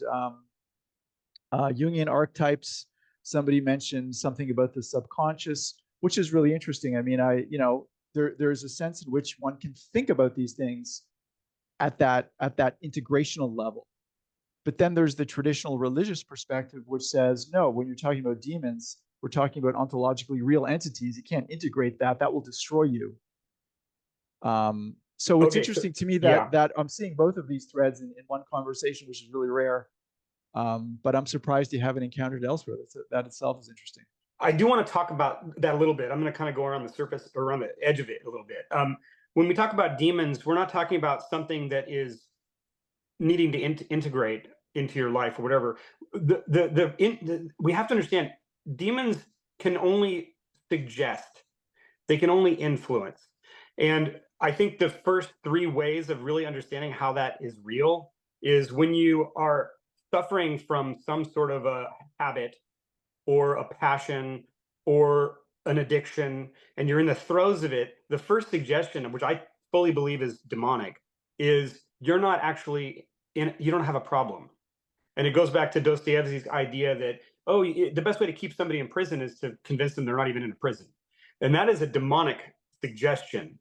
Jungian archetypes. Somebody mentioned something about the subconscious, which is really interesting. I mean, there's a sense in which one can think about these things at that integrational level. But then there's the traditional religious perspective, which says, no, when you're talking about demons, we're talking about ontologically real entities. You can't integrate that. That will destroy you. So it's interesting to me that I'm seeing both of these threads in one conversation, which is really rare. But I'm surprised you haven't encountered it elsewhere. That itself is interesting. I do want to talk about that a little bit. I'm going to kind of go around the surface, or around the edge of it a little bit. When we talk about demons, we're not talking about something that is needing to integrate into your life or whatever. We have to understand, demons can only suggest, they can only influence. And I think the first 3 ways of really understanding how that is real is when you are suffering from some sort of a habit or a passion or an addiction, and you're in the throes of it. The first suggestion, which I fully believe is demonic, is you're not actually you don't have a problem. And it goes back to Dostoevsky's idea that, the best way to keep somebody in prison is to convince them they're not even in a prison. And that is a demonic suggestion.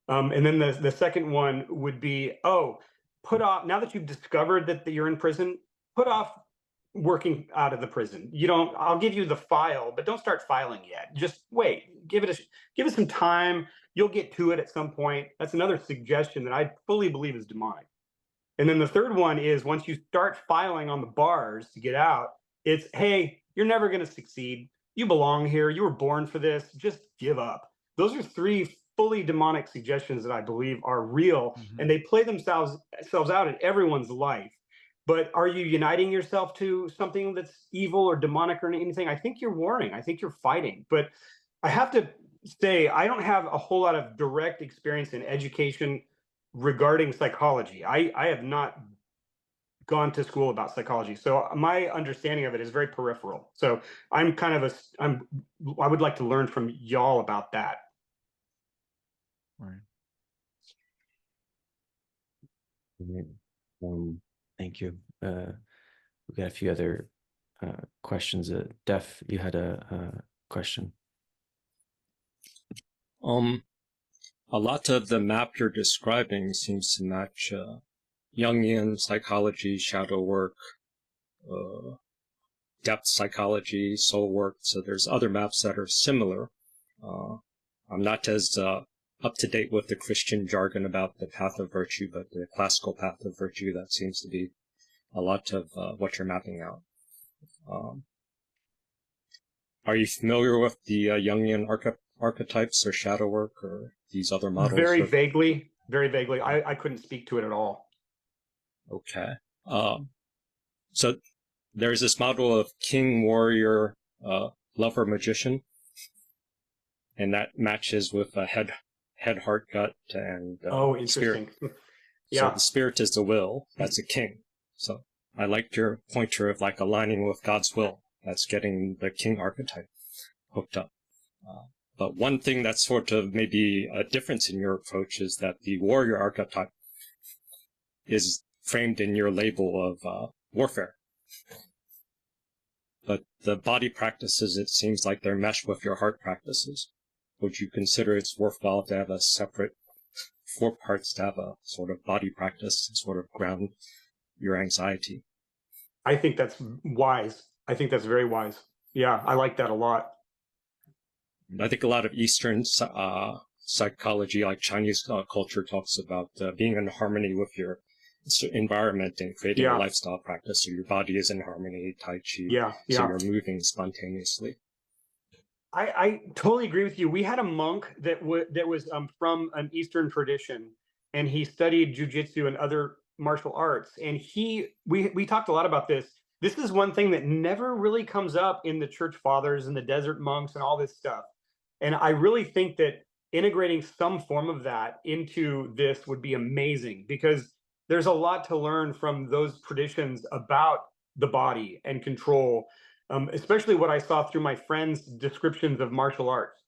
And then the second one would be, put off, now that you've discovered that you're in prison, put off working out of the prison. I'll give you the file, but don't start filing yet. Just wait, give it some time. You'll get to it at some point. That's another suggestion that I fully believe is demonic. And then the third one is, once you start filing on the bars to get out, it's, hey, you're never going to succeed. You belong here. You were born for this. Just give up. Those are 3 fully demonic suggestions that I believe are real, and they play themselves out in everyone's life. But are you uniting yourself to something that's evil or demonic or anything? I think you're warring. I think you're fighting. But I have to say, I don't have a whole lot of direct experience in education regarding psychology. I have not gone to school about psychology, so my understanding of it is very peripheral. So I'm kind of I would like to learn from y'all about that. Right. Thank you. We've got a few other questions. Def, you had a question. A lot of the map you're describing seems to match Jungian psychology, shadow work, depth psychology, soul work. So there's other maps that are similar. I'm not as up to date with the Christian jargon about the path of virtue, but the classical path of virtue, that seems to be a lot of what you're mapping out. Are you familiar with the Jungian archetypes or shadow work or these other models? Very vaguely. I couldn't speak to it at all. Okay. So there's this model of king, warrior, lover, magician, and that matches with a head, heart, gut, and interesting. Spirit. Yeah. So the spirit is the will. That's a king. So I liked your pointer of like aligning with God's will. That's getting the king archetype hooked up. But one thing that's sort of maybe a difference in your approach is that the warrior archetype is framed in your label of warfare. But the body practices, it seems like they're meshed with your heart practices. Would you consider it's worthwhile to have a separate 4 parts to have a sort of body practice to sort of ground your anxiety? I think that's wise. I think that's very wise. Yeah, I like that a lot. I think a lot of Eastern psychology, like Chinese culture, talks about being in harmony with your environment and creating a lifestyle practice. So your body is in harmony, Tai Chi. So you're moving spontaneously. I totally agree with you. We had a monk that was from an Eastern tradition, and he studied jujitsu and other martial arts. And we talked a lot about this. This is one thing that never really comes up in the church fathers and the desert monks and all this stuff. And I really think that integrating some form of that into this would be amazing, because there's a lot to learn from those traditions about the body and control, especially what I saw through my friends' descriptions of martial arts.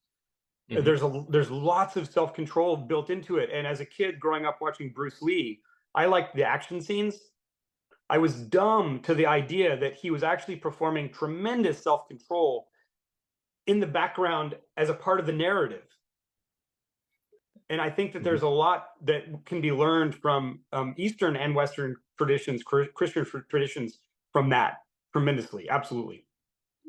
Mm-hmm. There's lots of self-control built into it. And as a kid growing up watching Bruce Lee, I liked the action scenes. I was dumb to the idea that he was actually performing tremendous self-control in the background as a part of the narrative. And I think that there's a lot that can be learned from Eastern and Western traditions, Christian traditions, from that tremendously. Absolutely.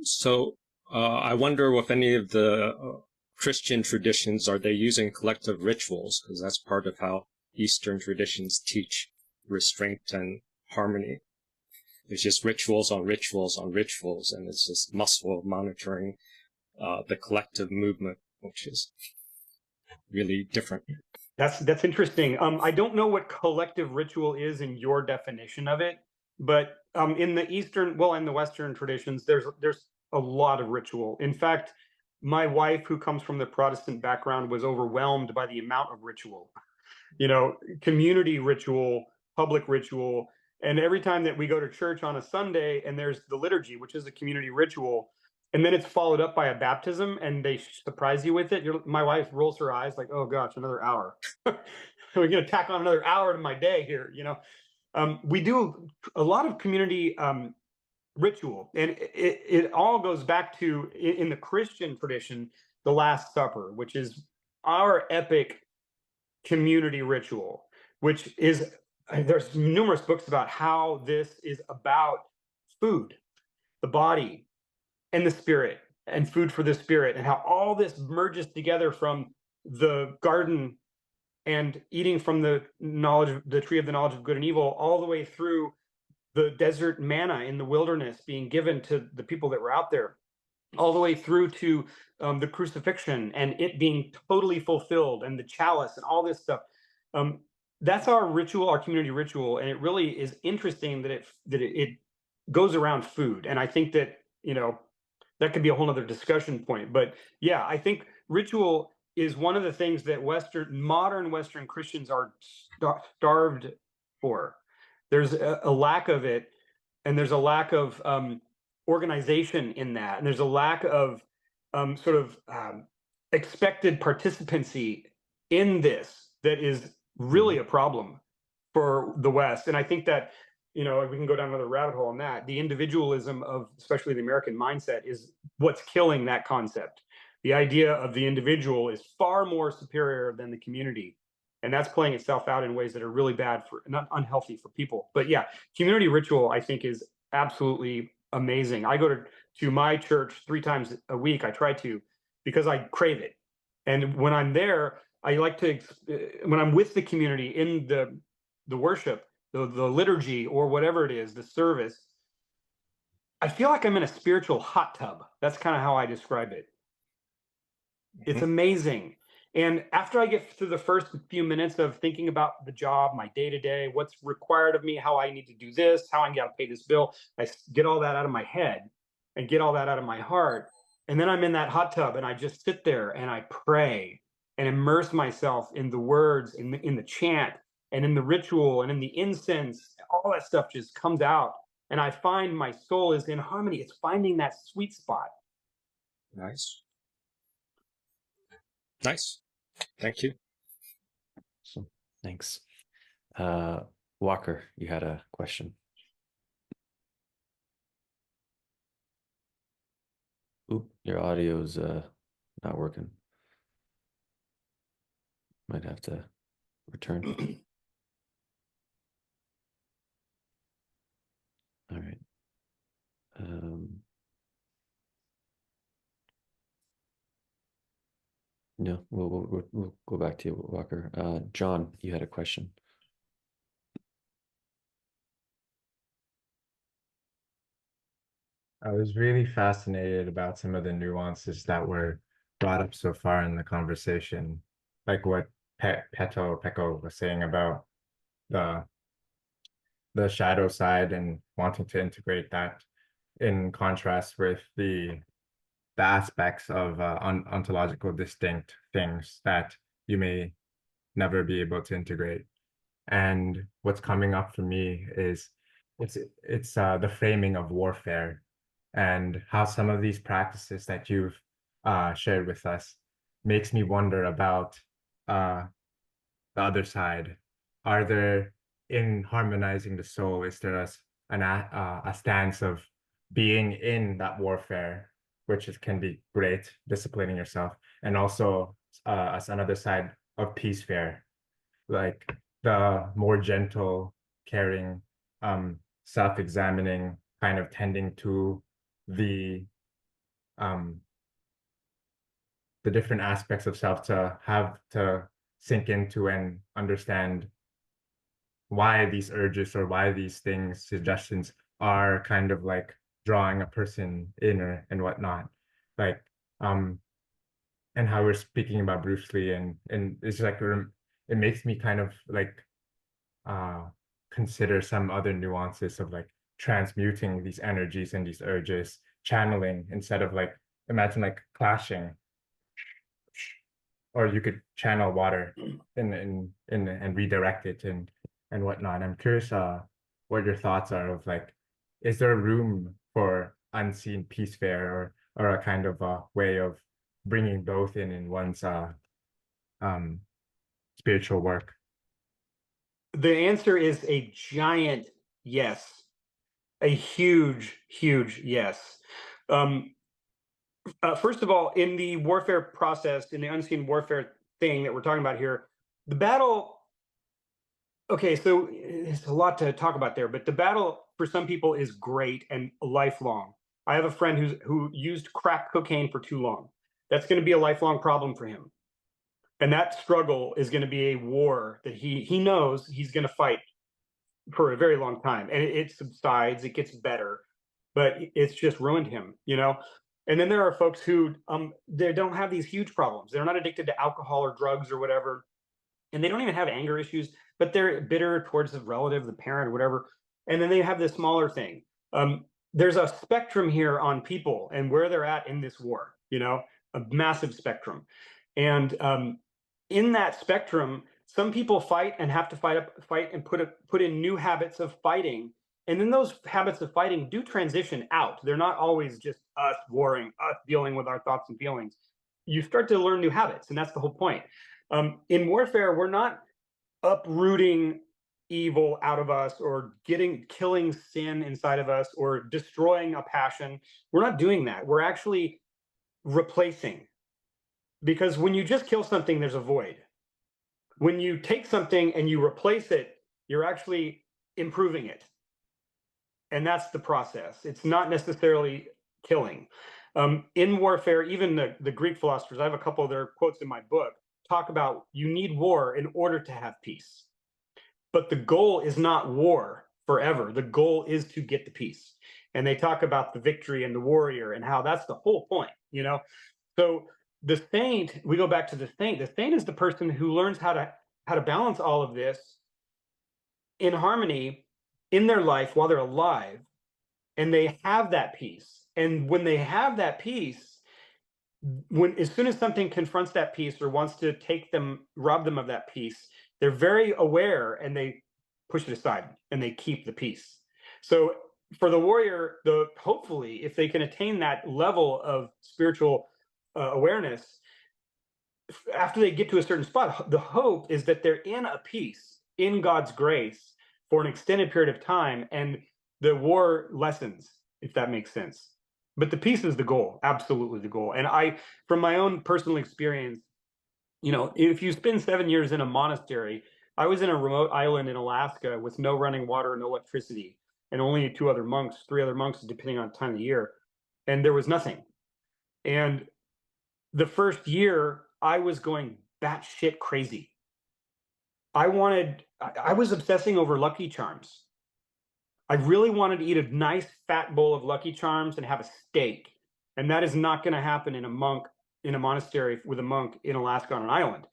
So I wonder with any of the Christian traditions, are they using collective rituals? Because that's part of how Eastern traditions teach restraint and harmony. There's just rituals on rituals on rituals, and it's this muscle of monitoring the collective movement, which is really different. That's interesting. I don't know what collective ritual is in your definition of it, but in the Eastern, and the Western traditions, there's a lot of ritual. In fact, my wife, who comes from the Protestant background, was overwhelmed by the amount of ritual. Community ritual, public ritual. And every time that we go to church on a Sunday and there's the liturgy, which is a community ritual, and then it's followed up by a baptism and they surprise you with it, my wife rolls her eyes like, oh gosh, another hour. We're going to tack on another hour to my day here. We do a lot of community ritual, and it all goes back to, in the Christian tradition, the Last Supper, which is our epic community ritual, which is, there's numerous books about how this is about food, the body, and the spirit, and food for the spirit, and how all this merges together from the garden and eating from the tree of the knowledge of good and evil, all the way through the desert manna in the wilderness being given to the people that were out there, all the way through to the crucifixion and it being totally fulfilled, and the chalice and all this stuff. That's our ritual, our community ritual, and it really is interesting that it goes around food. And I think that that could be a whole other discussion point. But yeah, I think ritual is one of the things that modern Western Christians are starved for. There's a lack of it, and there's a lack of organization in that, and there's a lack of expected participancy in this that is really a problem for the West. And I think that you know, we can go down another rabbit hole on that. The individualism of especially the American mindset is what's killing that concept. The idea of the individual is far more superior than the community. And that's playing itself out in ways that are really bad for, not unhealthy for people. But yeah, community ritual, I think, is absolutely amazing. I go to my church 3 times a week. I try to, because I crave it. And when I'm there, I like to, when I'm with the community in the worship, the liturgy, or whatever it is, the service, I feel like I'm in a spiritual hot tub. That's kind of how I describe it. It's amazing. And after I get through the first few minutes of thinking about the job, my day-to-day, what's required of me, how I need to do this, how I got to pay this bill, I get all that out of my head and get all that out of my heart. And then I'm in that hot tub and I just sit there and I pray and immerse myself in the words, in the chant, and in the ritual, and in the incense. All that stuff just comes out. And I find my soul is in harmony. It's finding that sweet spot. Nice. Nice. Thank you. So, thanks. Walker, you had a question. Oop, your audio's not working. Might have to return. All right. No, we'll go back to you, Walker. John, you had a question. I was really fascinated about some of the nuances that were brought up so far in the conversation, like what Pecco was saying about the shadow side and wanting to integrate that, in contrast with the aspects of ontological distinct things that you may never be able to integrate. And what's coming up for me is it's the framing of warfare, and how some of these practices that you've shared with us makes me wonder about the other side. Are there, in harmonizing the soul, is there a stance of being in that warfare, which can be great, disciplining yourself, and also as another side of peace fair, like the more gentle, caring, self-examining, kind of tending to the different aspects of self, to have to sink into and understand why these urges or why these things, suggestions, are kind of like drawing a person in and whatnot, like and how we're speaking about Bruce Lee, and it's like it makes me kind of like consider some other nuances of like transmuting these energies and these urges, channeling, instead of like, imagine like clashing, or you could channel water and redirect it and whatnot. I'm curious what your thoughts are of like, is there room for unseen peace fair, or a kind of a way of bringing both in one's spiritual work? The answer is a giant yes, a huge, huge yes. First of all, in the warfare process, in the unseen warfare thing that we're talking about here, the battle, okay, so it's a lot to talk about there, but the battle for some people is great and lifelong. I have a friend who used crack cocaine for too long. That's going to be a lifelong problem for him. And that struggle is going to be a war that he knows he's going to fight for a very long time. And it subsides, it gets better, but it's just ruined him, you know? And then there are folks who they don't have these huge problems. They're not addicted to alcohol or drugs or whatever. And they don't even have anger issues, but they're bitter towards the relative, the parent, or whatever. And then they have this smaller thing. There's a spectrum here on people and where they're at in this war, you know, a massive spectrum. And in that spectrum, some people fight and have to fight and put in new habits of fighting. And then those habits of fighting do transition out. They're not always just us warring, us dealing with our thoughts and feelings. You start to learn new habits, and that's the whole point. In warfare, we're not uprooting evil out of us, or killing sin inside of us, or destroying a passion. We're not doing that. We're actually replacing. Because when you just kill something, there's a void. When you take something and you replace it, you're actually improving it. And that's the process. It's not necessarily killing. In warfare, even the Greek philosophers, I have a couple of their quotes in my book, talk about you need war in order to have peace. But the goal is not war forever. The goal is to get the peace. And they talk about the victory and the warrior and how that's the whole point, you know? So the saint, we go back to the saint. The saint is the person who learns how to balance all of this in harmony in their life while they're alive, and they have that peace. And when they have that peace, as soon as something confronts that peace or wants to rob them of that peace, they're very aware and they push it aside and they keep the peace. So for the warrior, hopefully, if they can attain that level of spiritual awareness, after they get to a certain spot, the hope is that they're in a peace, in God's grace, for an extended period of time, and the war lessens, if that makes sense. But the peace is the goal, absolutely the goal. And from my own personal experience, you know, if you spend 7 years in a monastery, I was in a remote island in Alaska with no running water, no electricity, and only 3 other monks, depending on time of the year, and there was nothing. And the first year, I was going batshit crazy. I was obsessing over Lucky Charms. I really wanted to eat a nice fat bowl of Lucky Charms and have a steak. And that is not going to happen in a monastery with a monk in Alaska on an island.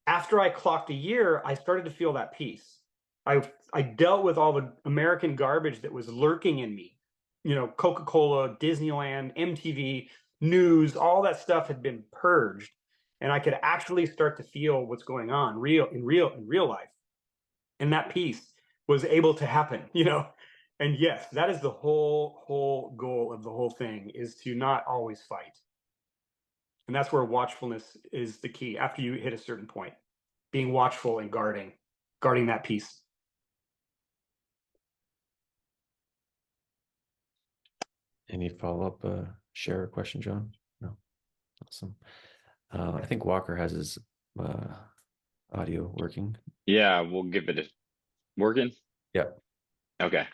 After I clocked a year, I started to feel that peace. I dealt with all the American garbage that was lurking in me. You know, Coca-Cola, Disneyland, MTV, news, all that stuff had been purged. And I could actually start to feel what's going on in real life. And that peace was able to happen, you know. And yes, that is the whole goal of the whole thing, is to not always fight. And that's where watchfulness is the key. After you hit a certain point, being watchful and guarding that peace. Any follow-up share or question, John? No. Awesome. I think Walker has his audio working. Yeah, we'll give it a Morgan. Yep. Okay.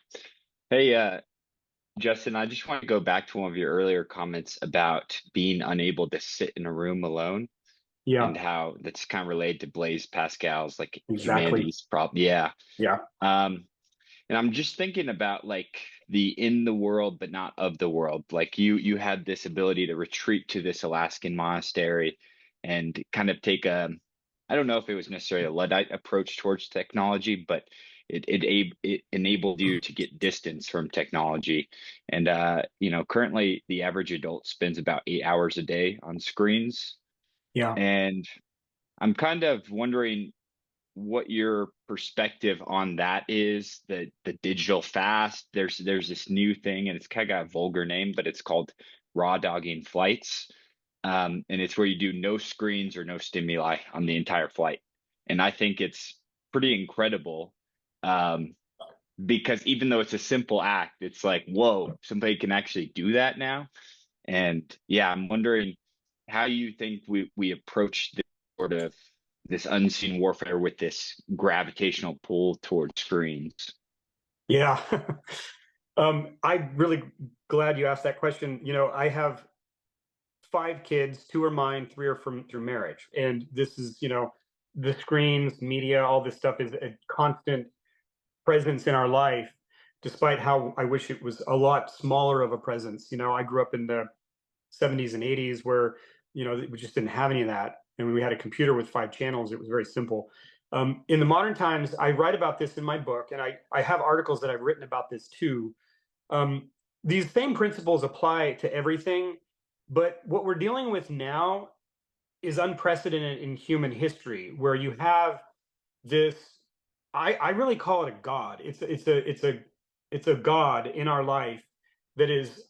Hey, Justin, I just want to go back to one of your earlier comments about being unable to sit in a room alone. Yeah. And how that's kind of related to Blaise Pascal's like Exactly. humanities problem. Yeah. Yeah. And I'm just thinking about like the in the world, but not of the world. Like you had this ability to retreat to this Alaskan monastery and kind of take I don't know if it was necessarily a Luddite approach towards technology, but it enabled you to get distance from technology. And you know, currently the average adult spends about 8 hours a day on screens. Yeah. And I'm kind of wondering what your perspective on that is, the digital fast. There's this new thing, and it's kind of got a vulgar name, but it's called raw dogging flights. And it's where you do no screens or no stimuli on the entire flight. And I think it's pretty incredible, because even though it's a simple act, it's like, whoa, somebody can actually do that now. And yeah, I'm wondering how you think we approach this sort of this unseen warfare with this gravitational pull towards screens. Yeah. I'm really glad you asked that question. You know, I have 5 kids, 2 are mine, 3 are through marriage. And this is, you know, the screens, media, all this stuff is a constant presence in our life, despite how I wish it was a lot smaller of a presence. You know, I grew up in the 70s and 80s where, you know, we just didn't have any of that. And when we had a computer with 5 channels, it was very simple. In the modern times, I write about this in my book, and I have articles that I've written about this too. These same principles apply to everything, but what we're dealing with now is unprecedented in human history, where you have this, I really call it a god. It's a god in our life that is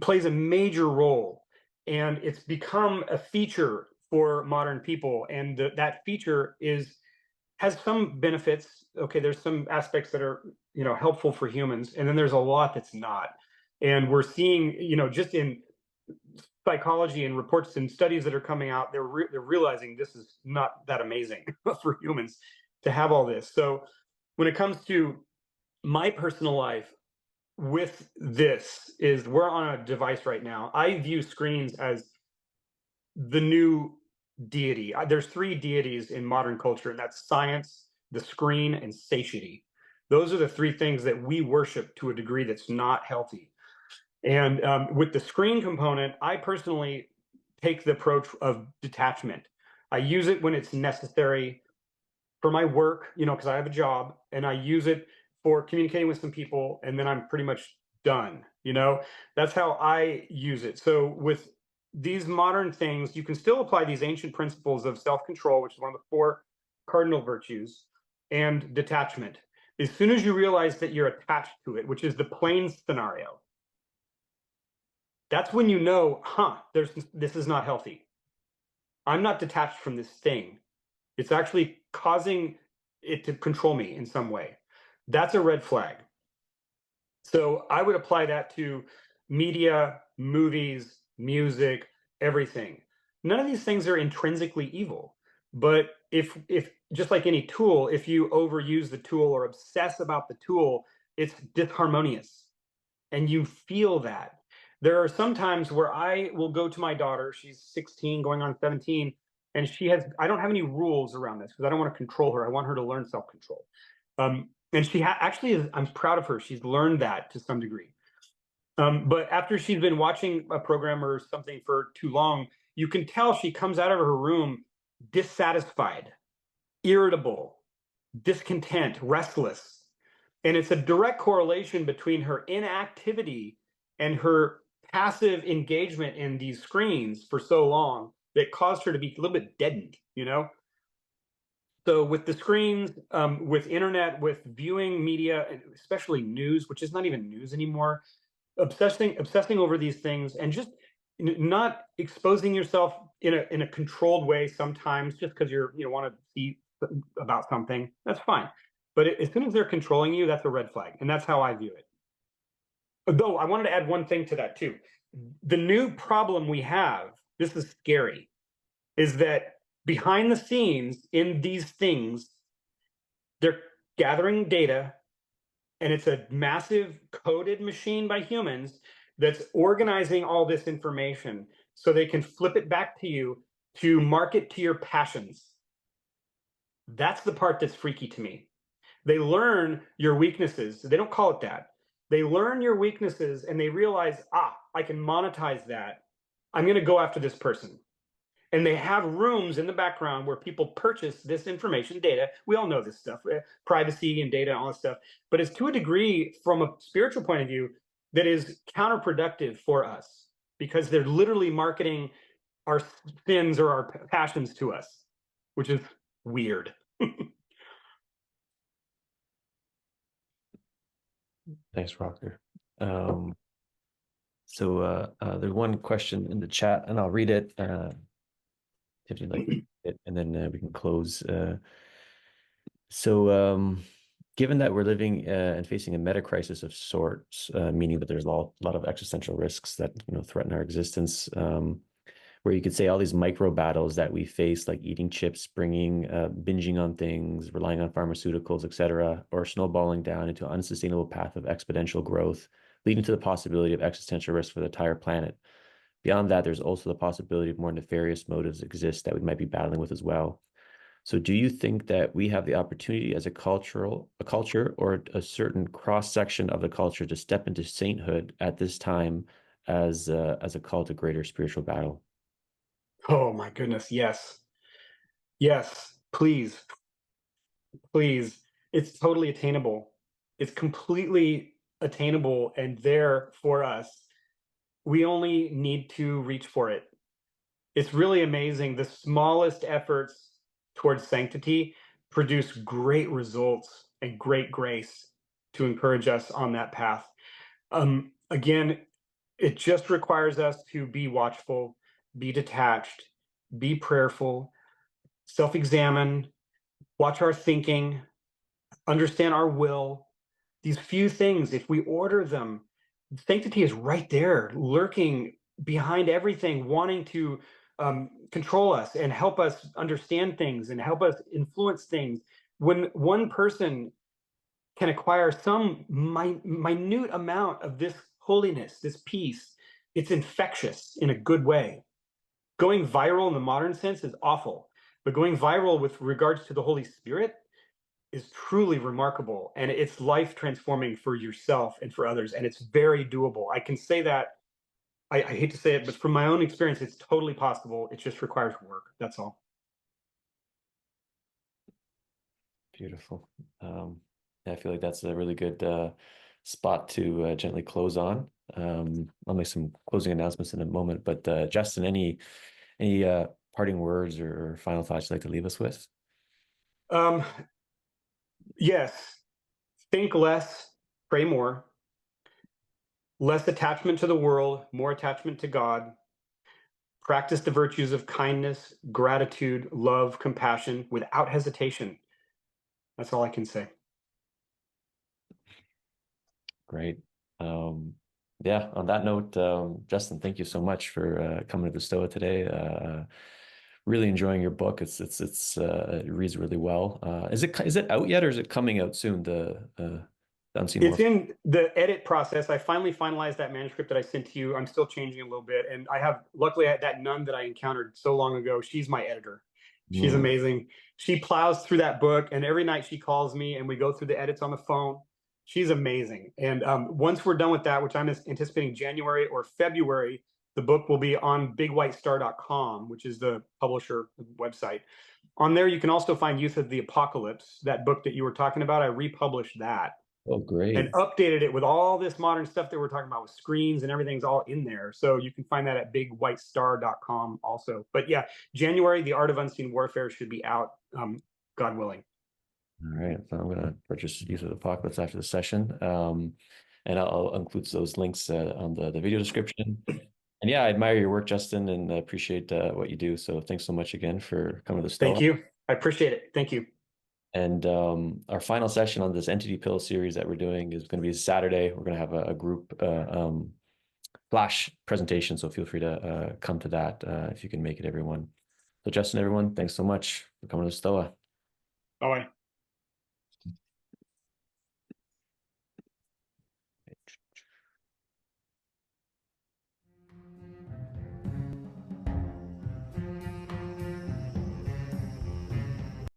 plays a major role, and it's become a feature for modern people. And that feature is has some benefits. Okay, there's some aspects that are, helpful for humans, and then there's a lot that's not. And we're seeing, just in psychology and reports and studies that are coming out, they're realizing this is not that amazing for humans to have all this. So when it comes to my personal life with this, is we're on a device right now. I view screens as the new deity. There's three deities in modern culture, and that's science, the screen, and satiety. Those are the three things that we worship to a degree that's not healthy. And with the screen component, I personally take the approach of detachment. I use it when it's necessary for my work, because I have a job, and I use it for communicating with some people, and then I'm pretty much done. That's how I use it. So with these modern things, you can still apply these ancient principles of self-control, which is one of the 4 cardinal virtues, and detachment. As soon as you realize that you're attached to it, which is the planes scenario, that's when you know, this is not healthy. I'm not detached from this thing. It's actually causing it to control me in some way. That's a red flag. So I would apply that to media, movies, music, everything. None of these things are intrinsically evil. But if just like any tool, if you overuse the tool or obsess about the tool, it's disharmonious. And you feel that. There are some times where I will go to my daughter, she's 16, going on 17, and I don't have any rules around this because I don't want to control her. I want her to learn self-control. And she actually, I'm proud of her. She's learned that to some degree. But after she's been watching a program or something for too long, you can tell she comes out of her room dissatisfied, irritable, discontent, restless. And it's a direct correlation between her inactivity and her passive engagement in these screens for so long that caused her to be a little bit deadened, So with the screens, with internet, with viewing media, and especially news, which is not even news anymore, obsessing over these things, and just not exposing yourself in a controlled way sometimes, just because you want to see about something, that's fine. But as soon as they're controlling you, that's a red flag, and that's how I view it. Though I wanted to add one thing to that too. The new problem we have, this is scary, is that behind the scenes in these things, they're gathering data, and it's a massive coded machine by humans that's organizing all this information so they can flip it back to you to market to your passions. That's the part that's freaky to me. They learn your weaknesses. They don't call it that. They learn your weaknesses and they realize, I can monetize that. I'm going to go after this person. And they have rooms in the background where people purchase this information, data. We all know this stuff, privacy and data and all this stuff. But it's to a degree, from a spiritual point of view, that is counterproductive for us, because they're literally marketing our sins or our passions to us, which is weird. Thanks, Rocker. So there's one question in the chat, and I'll read it if you'd like it, and then we can close. So given that we're living and facing a meta crisis of sorts, meaning that there's a lot of existential risks that threaten our existence, where you could say all these micro battles that we face, like eating chips, binging on things, relying on pharmaceuticals, etc., or snowballing down into an unsustainable path of exponential growth, leading to the possibility of existential risk for the entire planet. Beyond that, there's also the possibility of more nefarious motives exist that we might be battling with as well. So do you think that we have the opportunity as a culture or a certain cross-section of the culture to step into sainthood at this time as a call to greater spiritual battle? Oh my goodness, yes. Yes, please. Please. It's totally attainable. It's completely attainable and there for us. We only need to reach for it. It's really amazing. The smallest efforts towards sanctity produce great results and great grace to encourage us on that path. Again, it just requires us to be watchful, be detached, be prayerful, self-examine, watch our thinking, understand our will. These few things, if we order them, sanctity is right there, lurking behind everything, wanting to control us and help us understand things and help us influence things. When one person can acquire some minute amount of this holiness, this peace, it's infectious in a good way. Going viral in the modern sense is awful, but going viral with regards to the Holy Spirit is truly remarkable, and it's life transforming for yourself and for others, and it's very doable. I can say that. I hate to say it, but from my own experience, it's totally possible. It just requires work. That's all. Beautiful. I feel like that's a really good spot to gently close on. I'll make some closing announcements in a moment, but Justin, any parting words or final thoughts you'd like to leave us with? Yes, think less, pray more. Less attachment to the world, more attachment to God. Practice the virtues of kindness, gratitude, love, compassion without hesitation. That's all I can say. Great. Yeah, on that note, Justin, thank you so much for coming to the Stoa today. Really enjoying your book. It reads really well. Is it out yet, or is it coming out soon? The Unseen It's Warfare? in the edit process. I finally finalized that manuscript that I sent to you. I'm still changing a little bit, and luckily that nun that I encountered so long ago, she's my editor. She's amazing. She plows through that book, and every night she calls me and we go through the edits on the phone. She's amazing. And once we're done with that, which I'm anticipating January or February, the book will be on bigwhitestar.com, which is the publisher website. On there, you can also find Youth of the Apocalypse, that book that you were talking about. I republished that. Oh, great. And updated it with all this modern stuff that we're talking about with screens and everything's all in there. So you can find that at bigwhitestar.com also. But yeah, January, The Art of Unseen Warfare should be out, God willing. All right. So I'm going to purchase Youth of the Apocalypse after the session. And I'll include those links on the video description. And yeah, I admire your work, Justin, and I appreciate what you do. So thanks so much again for coming to the Stoa. Thank you. I appreciate it. Thank you. And our final session on this Entity Pill series that we're doing is going to be Saturday. We're going to have a group flash presentation, so feel free to come to that if you can make it, everyone. So Justin, everyone, thanks so much for coming to the Stoa. Bye-bye.